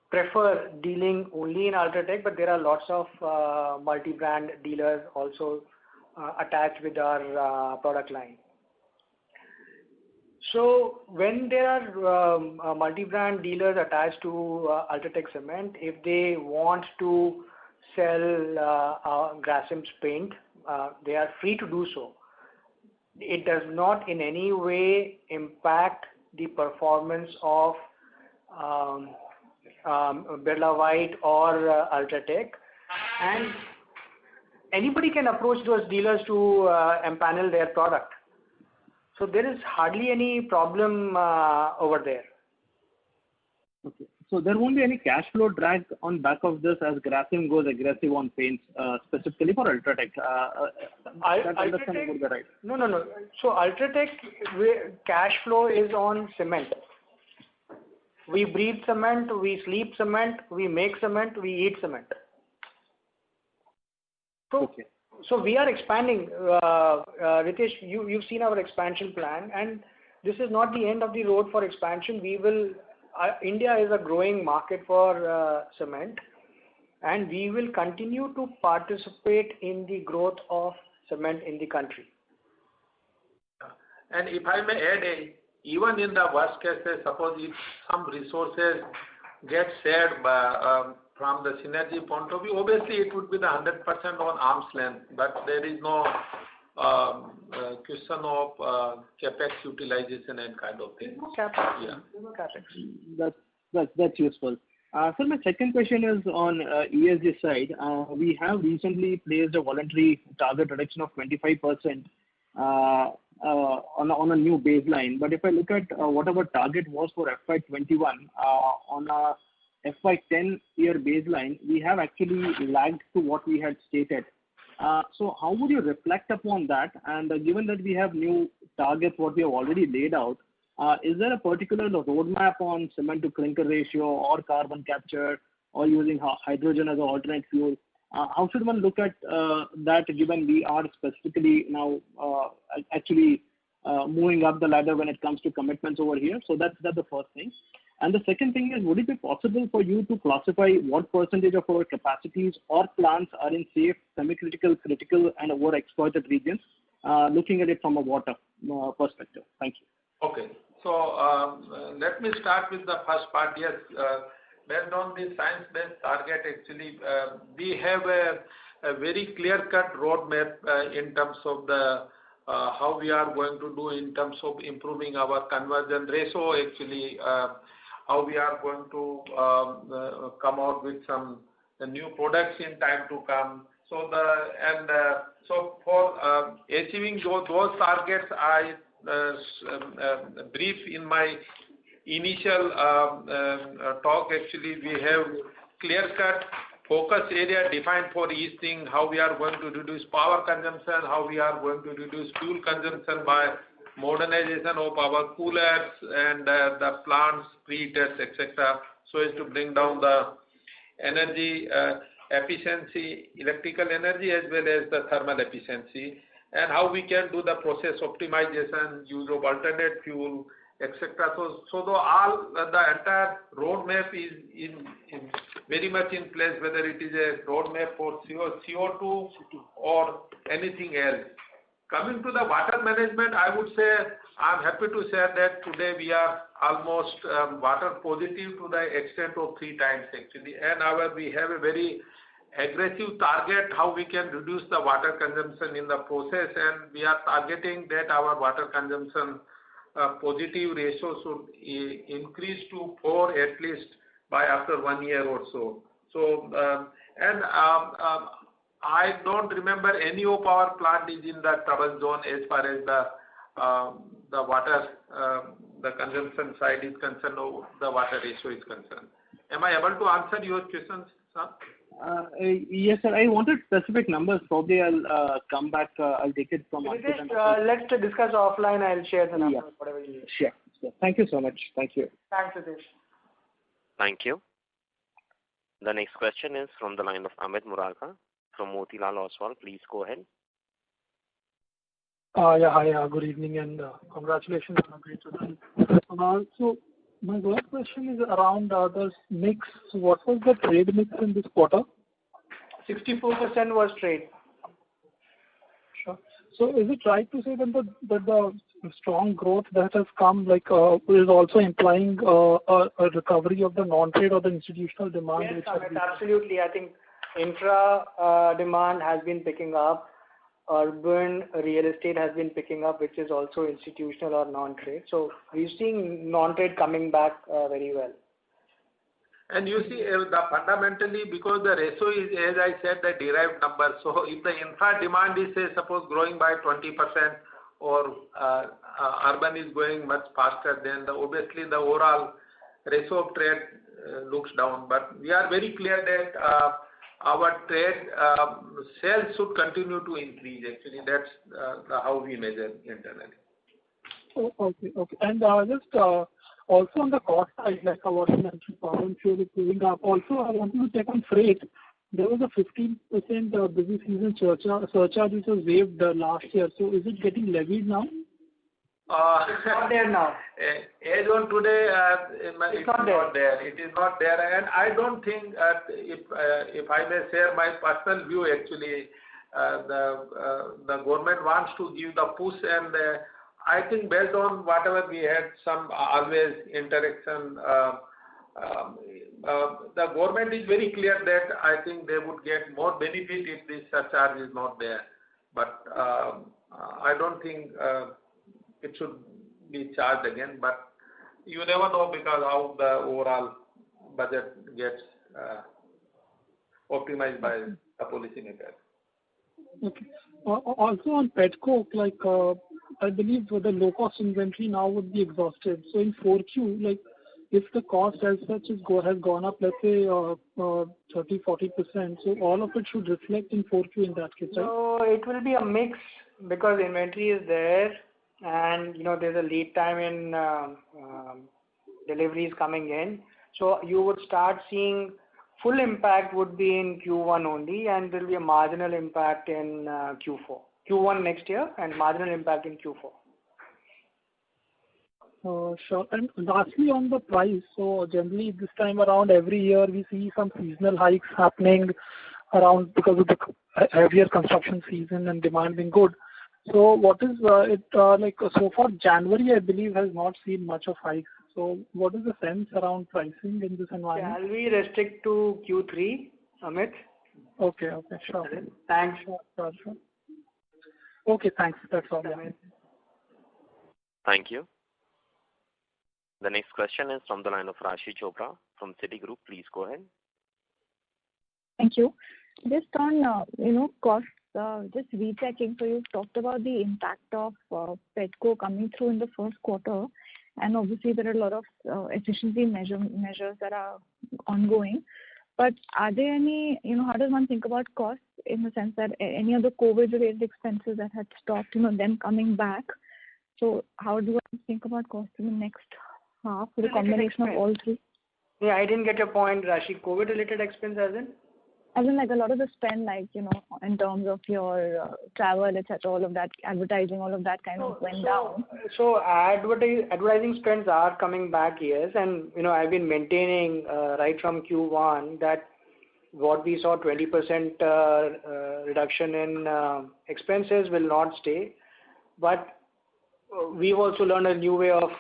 Speaker 2: prefer dealing only in Ultratech, but there are lots of multi-brand dealers also attached with our product line. So when there are multi-brand dealers attached to Ultratech Cement, if they want to sell Grasim's paint, they are free to do so. It does not in any way impact the performance of Birla White or Ultratech. anybody can approach those dealers to empanel their product. So there is hardly any problem over there.
Speaker 7: Okay. So there won't be any cash flow drag on back of this as Grasim goes aggressive on paints, specifically for UltraTech. That understanding would be right.
Speaker 2: No. So UltraTech cash flow is on cement. We breathe cement, we sleep cement, we make cement, we eat cement. So,
Speaker 7: okay.
Speaker 2: So we are expanding. Ritesh, you've seen our expansion plan, and this is not the end of the road for expansion. We will. India is a growing market for cement, and we will continue to participate in the growth of cement in the country.
Speaker 3: And if I may add, even in the worst case, suppose if some resources get shared from the synergy point of view, obviously it would be the 100% on arm's length, but there is no question of capex utilization and kind of thing.
Speaker 2: No capex.
Speaker 3: Yeah.
Speaker 2: No capex.
Speaker 7: That's useful. So my second question is on ESG side. We have recently placed a voluntary target reduction of 25% on a new baseline. But if I look at what our target was for FY21 on a FY10 year baseline, we have actually lagged to what we had stated. So how would you reflect upon that? And given that we have new targets, what we have already laid out, is there a particular roadmap on cement to clinker ratio or carbon capture or using hydrogen as an alternate fuel? How should one look at that, given we are specifically now actually moving up the ladder when it comes to commitments over here? So that's the first thing. And the second thing is, would it be possible for you to classify what percentage of our capacities or plants are in safe, semi-critical, critical, and overexploited regions, looking at it from a water perspective? Thank you.
Speaker 3: Okay. So let me start with the first part. Yes, based on the science-based target, actually, we have a very clear-cut roadmap in terms of the how we are going to do in terms of improving our conversion ratio, actually, how we are going to come out with some new products in time to come. So so for achieving those targets, I brief in my initial talk. Actually, we have clear-cut focus area defined for each thing, how we are going to reduce power consumption, how we are going to reduce fuel consumption by modernization of our coolers and the plants, preheaters, etc., so as to bring down the energy efficiency, electrical energy, as well as the thermal efficiency, and how we can do the process optimization, use of alternate fuel, etc. So the entire roadmap is very much in place, whether it is a roadmap for CO2 or anything else. Coming to the water management, I would say I'm happy to share that today we are almost water positive to the extent of 3 times actually, and we have a very aggressive target how we can reduce the water consumption in the process, and we are targeting that our water consumption positive ratio should increase to 4 at least by after 1 year or so. So I don't remember any of our plant is in the trouble zone as far as the water the consumption side is concerned or the water ratio is concerned. Am I able to answer your questions, sir?
Speaker 7: Yes, sir. I wanted specific numbers. Probably I'll come back. I'll take it from.
Speaker 2: Let's discuss offline. I'll share the numbers, whatever you need.
Speaker 7: Sure. Thank you so much. Thank you.
Speaker 2: Thanks, Ritesh.
Speaker 1: Thank you. The next question is from the line of Amit Murarka from Motilal Oswal. Please go ahead.
Speaker 8: Hi. Good evening and congratulations on a great result. So my first question is around the mix. What was the trade mix in this quarter?
Speaker 2: 64% was trade.
Speaker 8: Sure. So is it right to say that the strong growth that has come is also implying a recovery of the non-trade or the institutional demand?
Speaker 2: Yes, absolutely. I think infra demand has been picking up. Urban real estate has been picking up, which is also institutional or non-trade. So we're seeing non-trade coming back very well.
Speaker 3: And you see, fundamentally, because the ratio is, as I said, the derived number. So if the infra demand is, say, suppose growing by 20%, or urban is going much faster, then obviously the overall ratio of trade looks down. But we are very clear that our trade sales should continue to increase. Actually, that's how we measure internally.
Speaker 8: Oh, okay. And just also on the cost side, like what you mentioned, power and fuel is going up. Also, I wanted to check on freight. There was a 15% busy season surcharge which was waived last year. So is it getting levied now?
Speaker 2: It's not there now.
Speaker 3: As on today, it's not there. It is not there, and I don't think, if I may share my personal view, actually, the government wants to give the push, and I think based on whatever we had some always interaction, the government is very clear that I think they would get more benefit if this surcharge is not there. But I don't think it should be charged again. But you never know, because how the overall budget gets optimized by the policymakers.
Speaker 8: Okay. Also on petcoke, like I believe the low cost inventory now would be exhausted. So in 4Q, like if the cost as such has gone up, let's say 30-40%, so all of it should reflect in 4Q in that case, right?
Speaker 2: So it will be a mix, because inventory is there, and there's a lead time in deliveries coming in. So you would start seeing full impact would be in Q1 only, and there will be a marginal impact in Q1 next year, and marginal impact in Q4.
Speaker 8: Sure. And lastly, on the price, so generally this time around, every year we see some seasonal hikes happening around because of the heavier construction season and demand being good. So what is it like so far? January, I believe, has not seen much of hikes. So what is the sense around pricing in this environment?
Speaker 2: Shall we restrict to Q3, Amit?
Speaker 8: Okay, sure.
Speaker 2: Thanks.
Speaker 8: Sure. Okay, thanks. That's all.
Speaker 1: Thank you. The next question is from the line of Rashi Chopra from Citigroup. Please go ahead.
Speaker 4: Thank you. Just on costs, just rechecking. So you talked about the impact of petcoke coming through in the first quarter, and obviously there are a lot of efficiency measures that are ongoing. But are there any, how does one think about costs in the sense that any of the COVID-related expenses that had stopped, them coming back? So how do I think about costs in the next half, the combination of all three?
Speaker 2: Yeah, I didn't get your point, Rashi. COVID-related expense as in?
Speaker 4: As in like a lot of the spend, like, in terms of your travel, etc., all of that, advertising, all of that kind of went down.
Speaker 2: So advertising spends are coming back, yes. And, I've been maintaining right from Q1 that what we saw 20% reduction in expenses will not stay. But we've also learned a new way of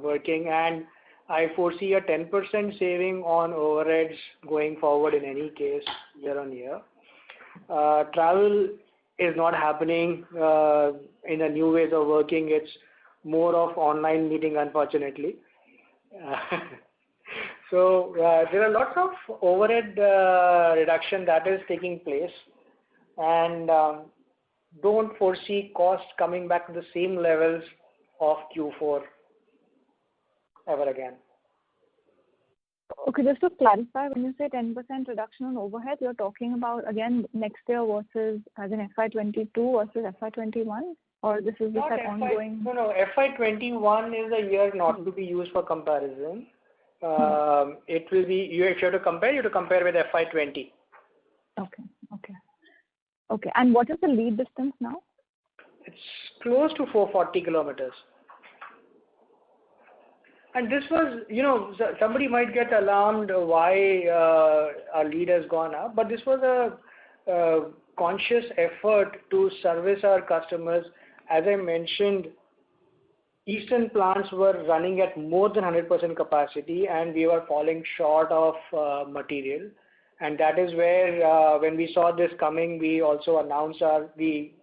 Speaker 2: working, and I foresee a 10% saving on overheads going forward in any case, year on year. Travel is not happening in a new ways of working. It's more of online meeting, unfortunately. So there are lots of overhead reduction that is taking place, and don't foresee costs coming back to the same levels of Q4 ever again.
Speaker 4: Okay, just to clarify, when you say 10% reduction on overhead, you're talking about, again, next year versus as in FY22 versus FY21? Or this is just an ongoing?
Speaker 2: No, FY21 is a year not to be used for comparison. It will be, if you have to compare, you have to compare with FY20.
Speaker 4: Okay. And what is the lead distance now?
Speaker 2: It's close to 440 kilometers. And this was, somebody might get alarmed why our lead has gone up, but this was a conscious effort to service our customers. As I mentioned, eastern plants were running at more than 100% capacity, and we were falling short of material. And that is where, when we saw this coming, we also announced we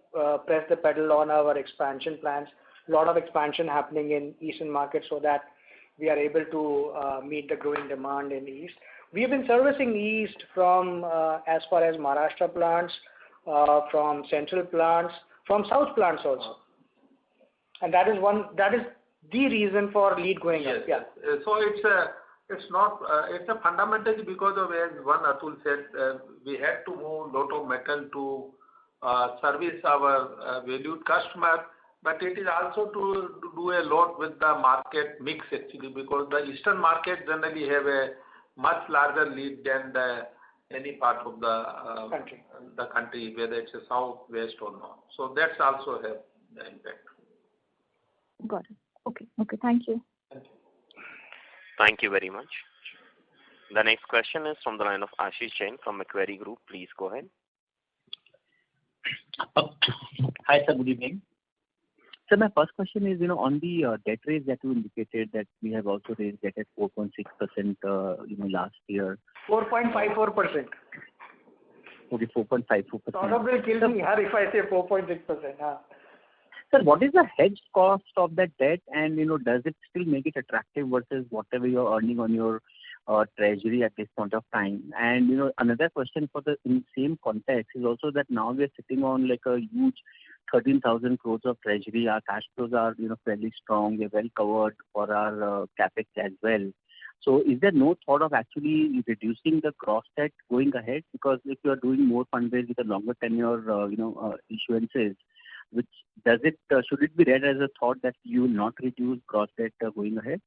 Speaker 2: pressed the pedal on our expansion plans. A lot of expansion happening in eastern markets so that we are able to meet the growing demand in East. We have been servicing East from as far as Maharashtra plants, from Central plants, from South plants also. And that is the reason for lead going up.
Speaker 3: Yes. Yeah. So it's a fundamentally because of, as one Atul said, we had to move lot of metal to service our valued customer, but it is also to do a lot with the market mix actually, because the Eastern market generally have a much larger lead than any part of the country, whether it's a south, west or north. So that's also have the impact.
Speaker 4: Got it. Okay. Thank you.
Speaker 1: Thank you very much. The next question is from the line of Ashish Jain from Macquarie Group. Please go ahead.
Speaker 5: Hi, sir. Good evening. So my first question is, on the debt raise that you indicated that we have also raised debt at 4.6%, last year.
Speaker 2: 4.54%.
Speaker 5: Okay, 4.54%.
Speaker 2: Saurabh will kill me if I say 4.6%.
Speaker 5: Sir, what is the hedge cost of that debt, and does it still make it attractive versus whatever you're earning on your treasury at this point of time? And another question in same context is also that now we are sitting on like a huge 13,000 crores of treasury. Our cash flows are fairly strong. We're well covered for our capex as well. So is there no thought of actually reducing the gross debt going ahead? Because if you are doing more fundraise with a longer tenure, issuances, should it be read as a thought that you will not reduce gross debt going ahead?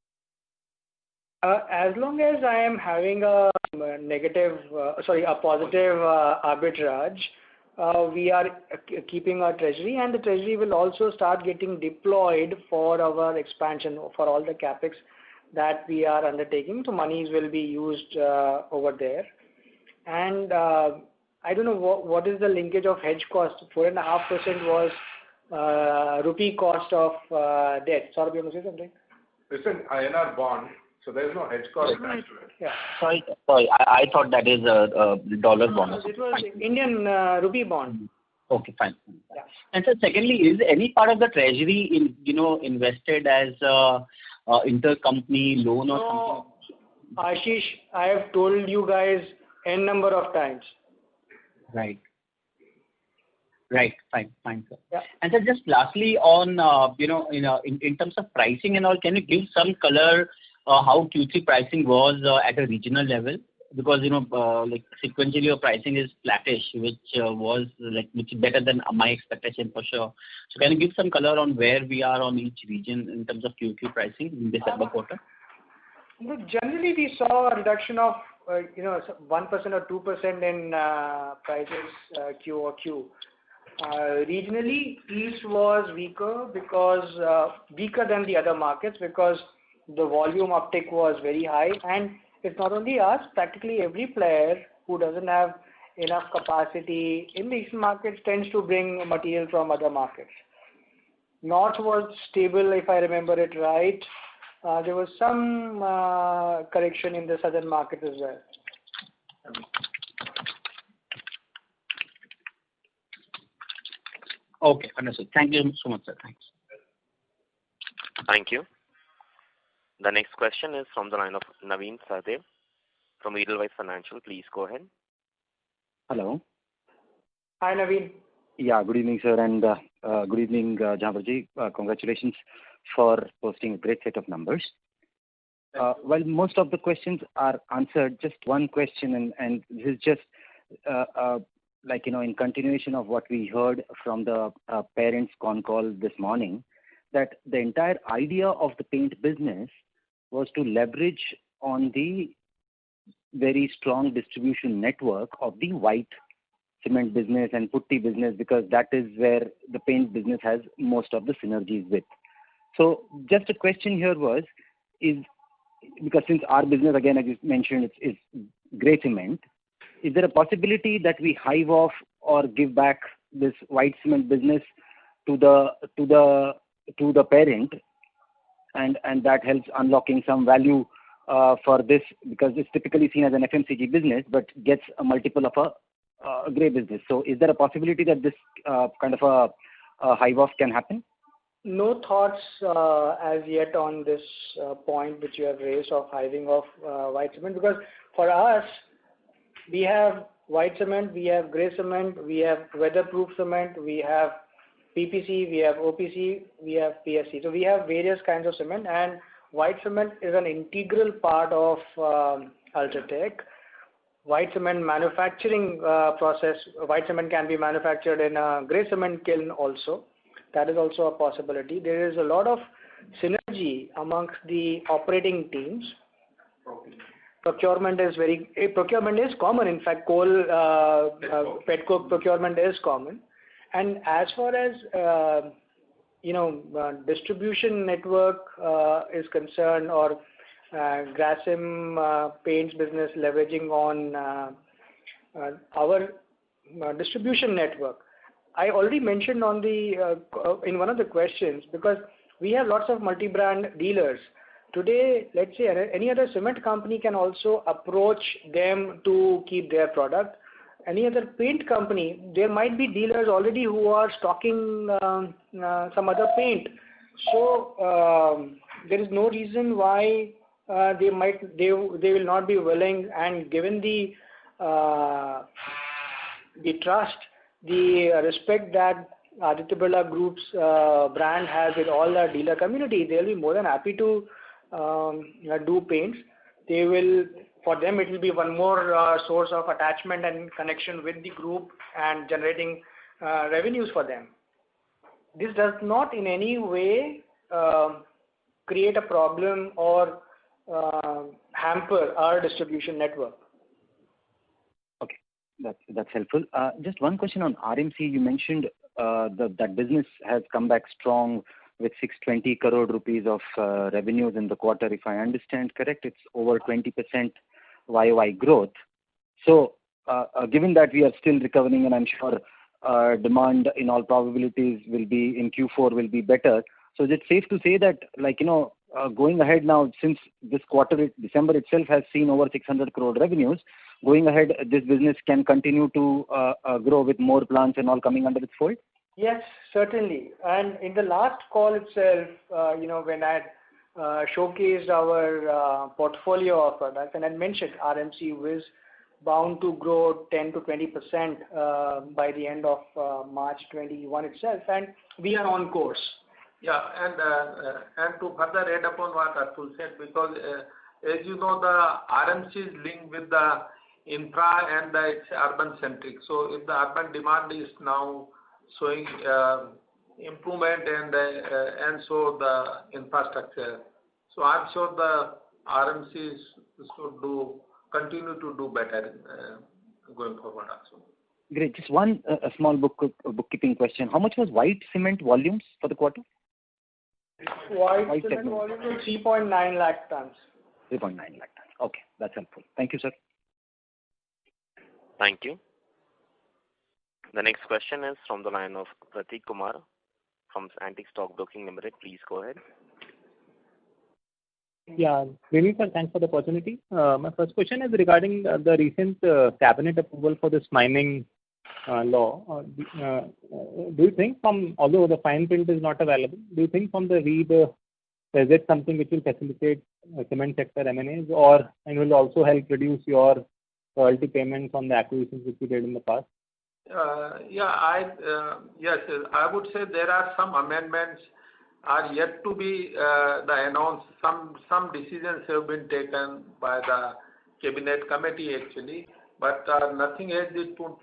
Speaker 2: As long as I am having a positive arbitrage, we are keeping our treasury, and the treasury will also start getting deployed for our expansion, for all the capex that we are undertaking. So monies will be used over there. And I don't know what is the linkage of hedge cost. 4.5% was rupee cost of debt. Saurabh, you want to say something?
Speaker 9: It's an INR bond, so there is no hedge cost attached to it.
Speaker 2: Yeah.
Speaker 5: Sorry. I thought that is a dollar bond.
Speaker 2: It was Indian rupee bond.
Speaker 5: Okay, fine.
Speaker 2: Yeah.
Speaker 5: And so secondly, is any part of the treasury invested as intercompany loan or something?
Speaker 2: Ashish, I have told you guys n number of times.
Speaker 5: Right. Fine, sir.
Speaker 2: Yeah.
Speaker 5: And so just lastly on, in terms of pricing and all, can you give some color how Q3 pricing was at a regional level? Because, like sequentially your pricing is flattish, which is better than my expectation for sure. So can you give some color on where we are on each region in terms of Q3 pricing in December quarter?
Speaker 2: Generally, we saw a reduction of 1% or 2% in prices Q-o-Q. Regionally, East was weaker than the other markets because the volume uptick was very high, and it's not only us, practically every player who doesn't have enough capacity in the Eastern markets tends to bring material from other markets. North was stable, if I remember it right. There was some correction in the southern market as well.
Speaker 5: Okay, understood. Thank you so much, sir. Thanks.
Speaker 1: Thank you. The next question is from the line of Naveen Sahadeo from Edelweiss Financial. Please go ahead.
Speaker 10: Hello.
Speaker 2: Hi, Naveen.
Speaker 10: Yeah, good evening, sir, and good evening, Jhanwarji. Congratulations for posting a great set of numbers. While most of the questions are answered, just one question, and this is just in continuation of what we heard from the parents' con call this morning, that the entire idea of the paint business was to leverage on the very strong distribution network of the white cement business and putty business, because that is where the paint business has most of the synergies with. So just a question here is because since our business, again, as you mentioned, is grey cement, is there a possibility that we hive off or give back this white cement business to the parent, and that helps unlocking some value for this, because it's typically seen as an FMCG business but gets a multiple of a grey business. So is there a possibility that this kind of a hive off can happen?
Speaker 2: No thoughts as yet on this point which you have raised of hiving of white cement, because for us, we have white cement, we have grey cement, we have weatherproof cement, we have PPC, we have OPC, we have PSC. So we have various kinds of cement, and white cement is an integral part of UltraTech. White cement manufacturing process, white cement can be manufactured in a grey cement kiln also. That is also a possibility. There is a lot of synergy amongst the operating teams. Procurement is common. In fact, coal, petcoke procurement is common. And as far as distribution network is concerned, or Grasim paints business leveraging on our distribution network. I already mentioned on the in one of the questions, because we have lots of multi-brand dealers. Today, let's say any other cement company can also approach them to keep their product. Any other paint company, there might be dealers already who are stocking some other paint. So there is no reason why they will not be willing, and given the trust, the respect that Aditya Birla Group's brand has with all the dealer community, they'll be more than happy to do paints. For them, it will be one more source of attachment and connection with the group and generating revenues for them. This does not in any way create a problem or hamper our distribution network.
Speaker 10: Okay, that's helpful. Just one question on RMC. You mentioned that business has come back strong with 620 crore rupees of revenues in the quarter. If I understand correct, it's over 20% YOY growth. So given that we are still recovering, and I'm sure demand in all probabilities will be in Q4 will be better. So is it safe to say that, going ahead now, since this quarter, December itself has seen over 600 crore revenues, going ahead, this business can continue to grow with more plants and all coming under its fold?
Speaker 2: Yes, certainly. And in the last call itself, when I showcased our portfolio of products, and I mentioned RMC was bound to grow 10 to 20% by the end of March 21 itself, and we are on course.
Speaker 3: Yeah, and to further add upon what Atul said, because as you know, the RMC is linked with the infra and it's urban centric. So if the urban demand is now showing improvement and so the infrastructure, so I'm sure the RMCs should continue to do better going forward also.
Speaker 10: Great. Just one small bookkeeping question. How much was white cement volumes for the quarter?
Speaker 2: White cement volume is 3.9 lakh tons.
Speaker 10: 3.9 lakh tons. Okay, that's helpful. Thank you, sir.
Speaker 1: Thank you. The next question is from the line of Prateek Kumar from Antique Stock Broking Limited. Please go ahead.
Speaker 11: Yeah, really, sir, thanks for the opportunity. My first question is regarding the recent cabinet approval for this mining law. Do you think although the fine print is not available, do you think from the read, is it something which will facilitate cement sector M&As, and will also help reduce your royalty payments on the acquisitions which you did in the past?
Speaker 3: Yes, I would say there are some amendments are yet to be announced. Some decisions have been taken by the cabinet committee actually, but nothing has been put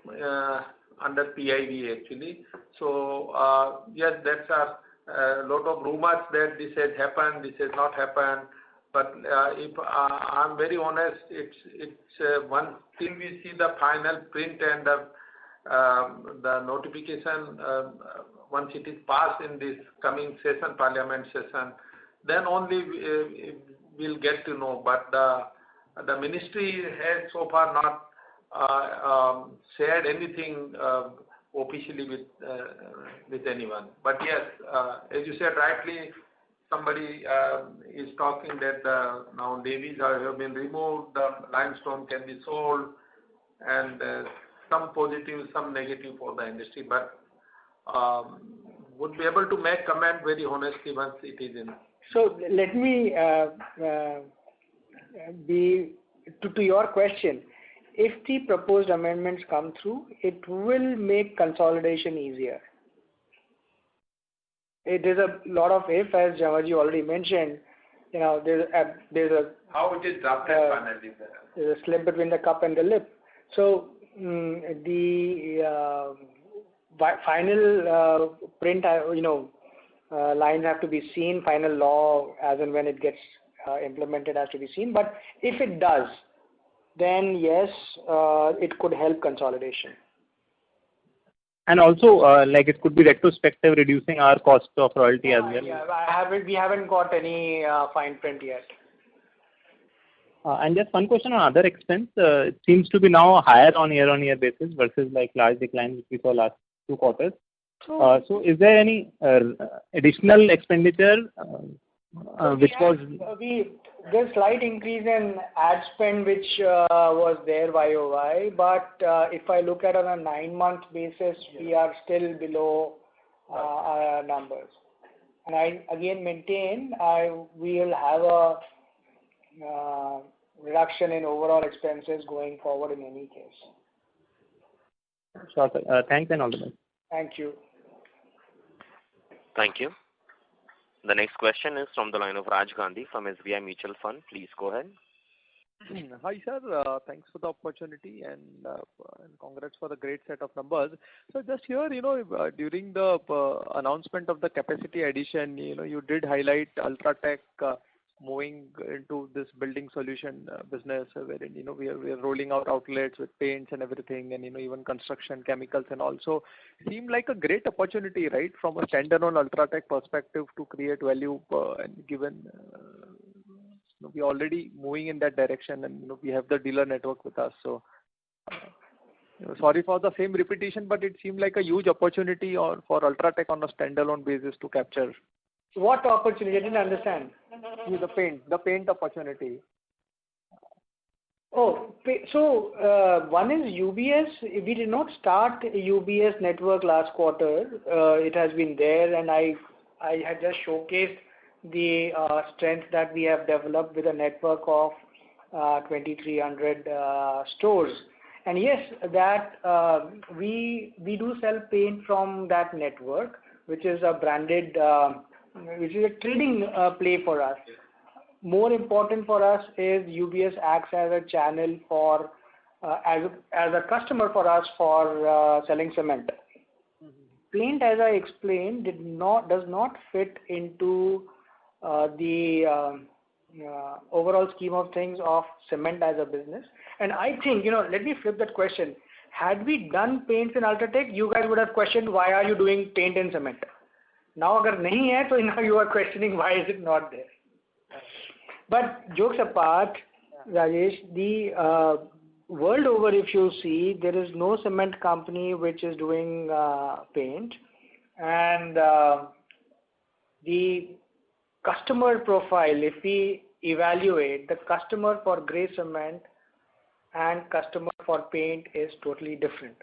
Speaker 3: under PIB actually. So yes, there's a lot of rumors that this has happened, this has not happened. But if I'm very honest, it's one thing we see the final print and the notification once it is passed in this coming session, parliament session, then only we'll get to know. But the ministry has so far not shared anything officially with anyone. But yes, as you said rightly, somebody is talking that now levies have been removed, the limestone can be sold, and some positive, some negative for the industry. But would be able to make comment very honestly once it is in.
Speaker 2: So let me be to your question. If the proposed amendments come through, it will make consolidation easier. There's a lot of if, as Jhanwar-ji already mentioned. There's a
Speaker 3: how it is drafted finally.
Speaker 2: There's a slip between the cup and the lip. So the final print, lines have to be seen. Final law, as and when it gets implemented, has to be seen. But if it does, then yes, it could help consolidation.
Speaker 11: And also, it could be retrospective, reducing our cost of royalty as well.
Speaker 2: Yeah, we haven't got any fine print yet.
Speaker 11: And just one question on other expense. It seems to be now higher on year-on-year basis versus large decline which we saw last 2 quarters. So is there any additional expenditure which was?
Speaker 2: There's slight increase in ad spend which was there YOY, but if I look at on a 9-month basis, we are still below our numbers. And I again maintain we will have a reduction in overall expenses going forward in any case.
Speaker 11: Sure, sir. Thanks and all the best.
Speaker 2: Thank you.
Speaker 1: Thank you. The next question is from the line of Raj Gandhi from SBI Mutual Fund. Please go ahead.
Speaker 12: Hi, sir. Thanks for the opportunity and congrats for the great set of numbers. So just here, during the announcement of the capacity addition, you did highlight Ultratech moving into this building solution business, wherein we are rolling out outlets with paints and everything, and even construction chemicals and also seem like a great opportunity, right, from a standalone Ultratech perspective to create value, and given we are already moving in that direction, and we have the dealer network with us. So sorry for the same repetition, but it seemed like a huge opportunity for Ultratech on a standalone basis to capture.
Speaker 2: What opportunity? I didn't understand.
Speaker 12: The paint opportunity.
Speaker 2: Oh, so one is UBS. We did not start UBS network last quarter. It has been there, and I had just showcased the strength that we have developed with a network of 2,300 stores. And yes, that we do sell paint from that network, which is a branded, which is a trading play for us. More important for us is UBS acts as a channel for as a customer for us for selling cement. Paint, as I explained, does not fit into the overall scheme of things of cement as a business. And I think, let me flip that question. Had we done paints in Ultratech, you guys would have questioned, why are you doing paint in cement? Now, agar nahi hai, so now you are questioning why is it not there. But jokes apart, Rajesh, the world over, if you see, there is no cement company which is doing paint, and the customer profile, if we evaluate, the customer for grey cement and customer for paint is totally different.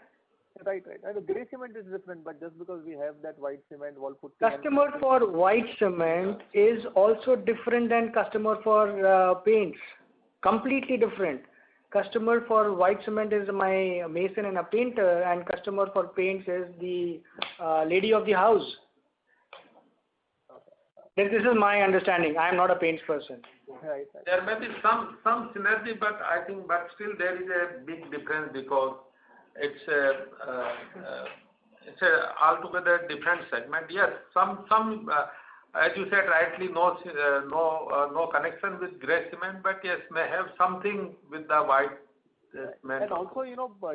Speaker 12: Right. And the grey cement is different, but just because we have that white cement wall putty.
Speaker 2: Customer for white cement is also different than customer for paints. Completely different. Customer for white cement is my mason and a painter, and customer for paints is the lady of the house. This is my understanding. I am not a paints person.
Speaker 12: Right.
Speaker 3: There may be some synergy, but I think, still there is a big difference because it's a altogether different segment. Yes, some as you said rightly, no connection with grey cement, but yes, may have something with the white cement.
Speaker 12: And also,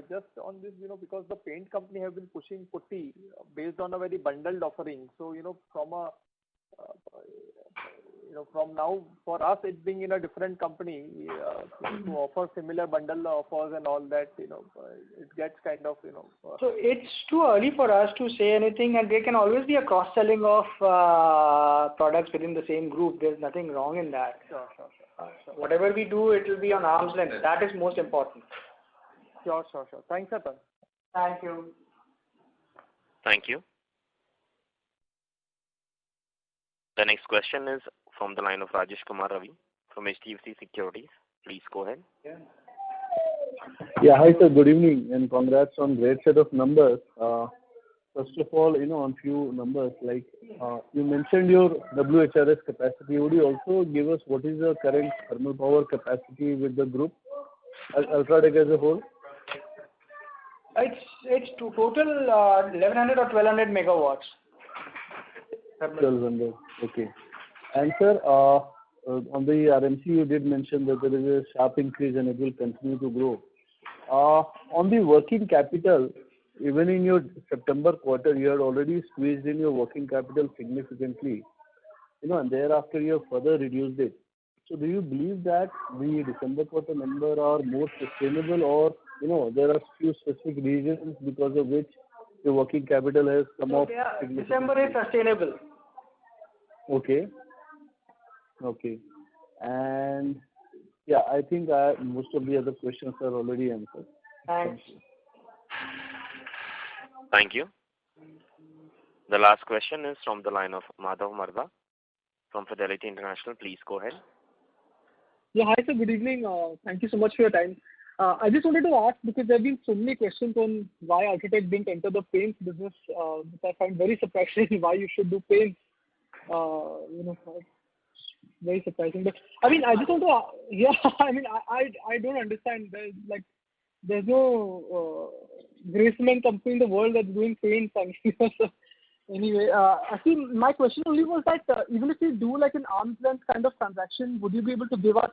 Speaker 12: just on this, because the paint company have been pushing putty based on a very bundled offering. So, from now, for us, it being in a different company, to offer similar bundle offers and all that, it gets kind of,
Speaker 2: So it's too early for us to say anything, and there can always be a cross-selling of products within the same group. There's nothing wrong in that.
Speaker 12: Sure.
Speaker 2: Whatever we do, it will be on arm's length. That is most important.
Speaker 12: Sure. Thanks, sir.
Speaker 2: Thank you.
Speaker 1: Thank you. The next question is from the line of Rajesh Kumar Ravi from HDFC Securities. Please go ahead.
Speaker 13: Yeah, hi sir, good evening and congrats on great set of numbers. First of all, on few numbers, like you mentioned your WHRS capacity. Would you also give us what is the current thermal power capacity with the group, Ultratech as a whole?
Speaker 2: It's total 1100 or 1200 megawatts.
Speaker 13: 1200, okay. And sir, on the RMC you did mention that there is a sharp increase and it will continue to grow. On the working capital, even in your September quarter, you had already squeezed in your working capital significantly, and thereafter you have further reduced it. So do you believe that the December quarter number are more sustainable, or there are few specific reasons because of which the working capital has come off significantly?
Speaker 2: December is sustainable.
Speaker 13: Okay. And yeah, I think most of the other questions are already answered.
Speaker 2: Thanks.
Speaker 1: Thank you. The last question is from the line of Madhav Marda from Fidelity International. Please go ahead.
Speaker 14: Yeah, hi sir, good evening. Thank you so much for your time. I just wanted to ask, because there have been so many questions on why Ultratech didn't enter the paints business, which I find very surprising, why you should do paints. Very surprising. But I mean, I just want to, I don't understand. There's no gray cement company in the world that's doing paints. Anyway, I think my question only was that even if you do like an arm's length kind of transaction, would you be able to give us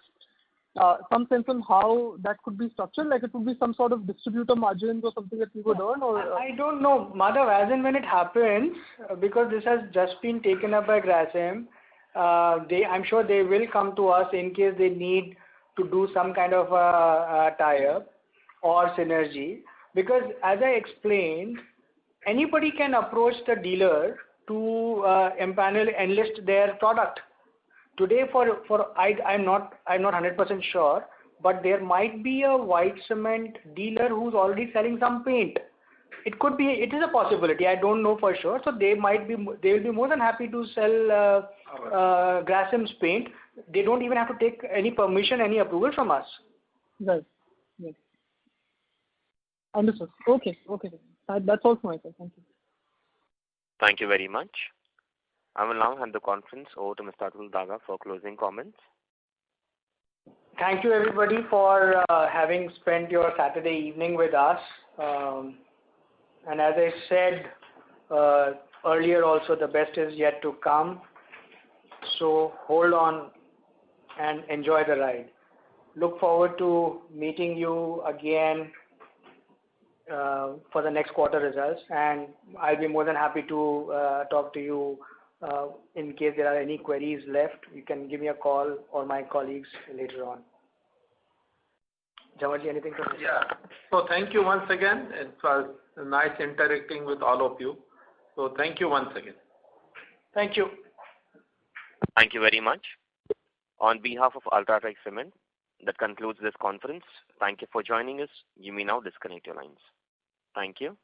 Speaker 14: some sense on how that could be structured? Like it would be some sort of distributor margins or something that we would earn? Or
Speaker 2: I don't know, Madhav, as and when it happens, because this has just been taken up by Grasim, I'm sure they will come to us in case they need to do some kind of tie-up or synergy. Because as I explained, anybody can approach the dealer to enlist their product. Today, I'm not 100% sure, but there might be a white cement dealer who's already selling some paint. It is a possibility. I don't know for sure. So they will be more than happy to sell Grasim's paint. They don't even have to take any permission, any approval from us.
Speaker 14: Right. Understood. Okay. That's all from my side. Thank you.
Speaker 1: Thank you very much. I will now hand the conference over to Mr. Atul Daga for closing comments.
Speaker 2: Thank you everybody for having spent your Saturday evening with us. And as I said earlier also, the best is yet to come. So hold on and enjoy the ride. Look forward to meeting you again for the next quarter results, and I'll be more than happy to talk to you in case there are any queries left. You can give me a call or my colleagues later on. Jamalji, anything to say?
Speaker 3: Yeah. So thank you once again. It was nice interacting with all of you. So thank you once again.
Speaker 2: Thank you.
Speaker 1: Thank you very much. On behalf of Ultratech Cement, that concludes this conference. Thank you for joining us. You may now disconnect your lines. Thank you.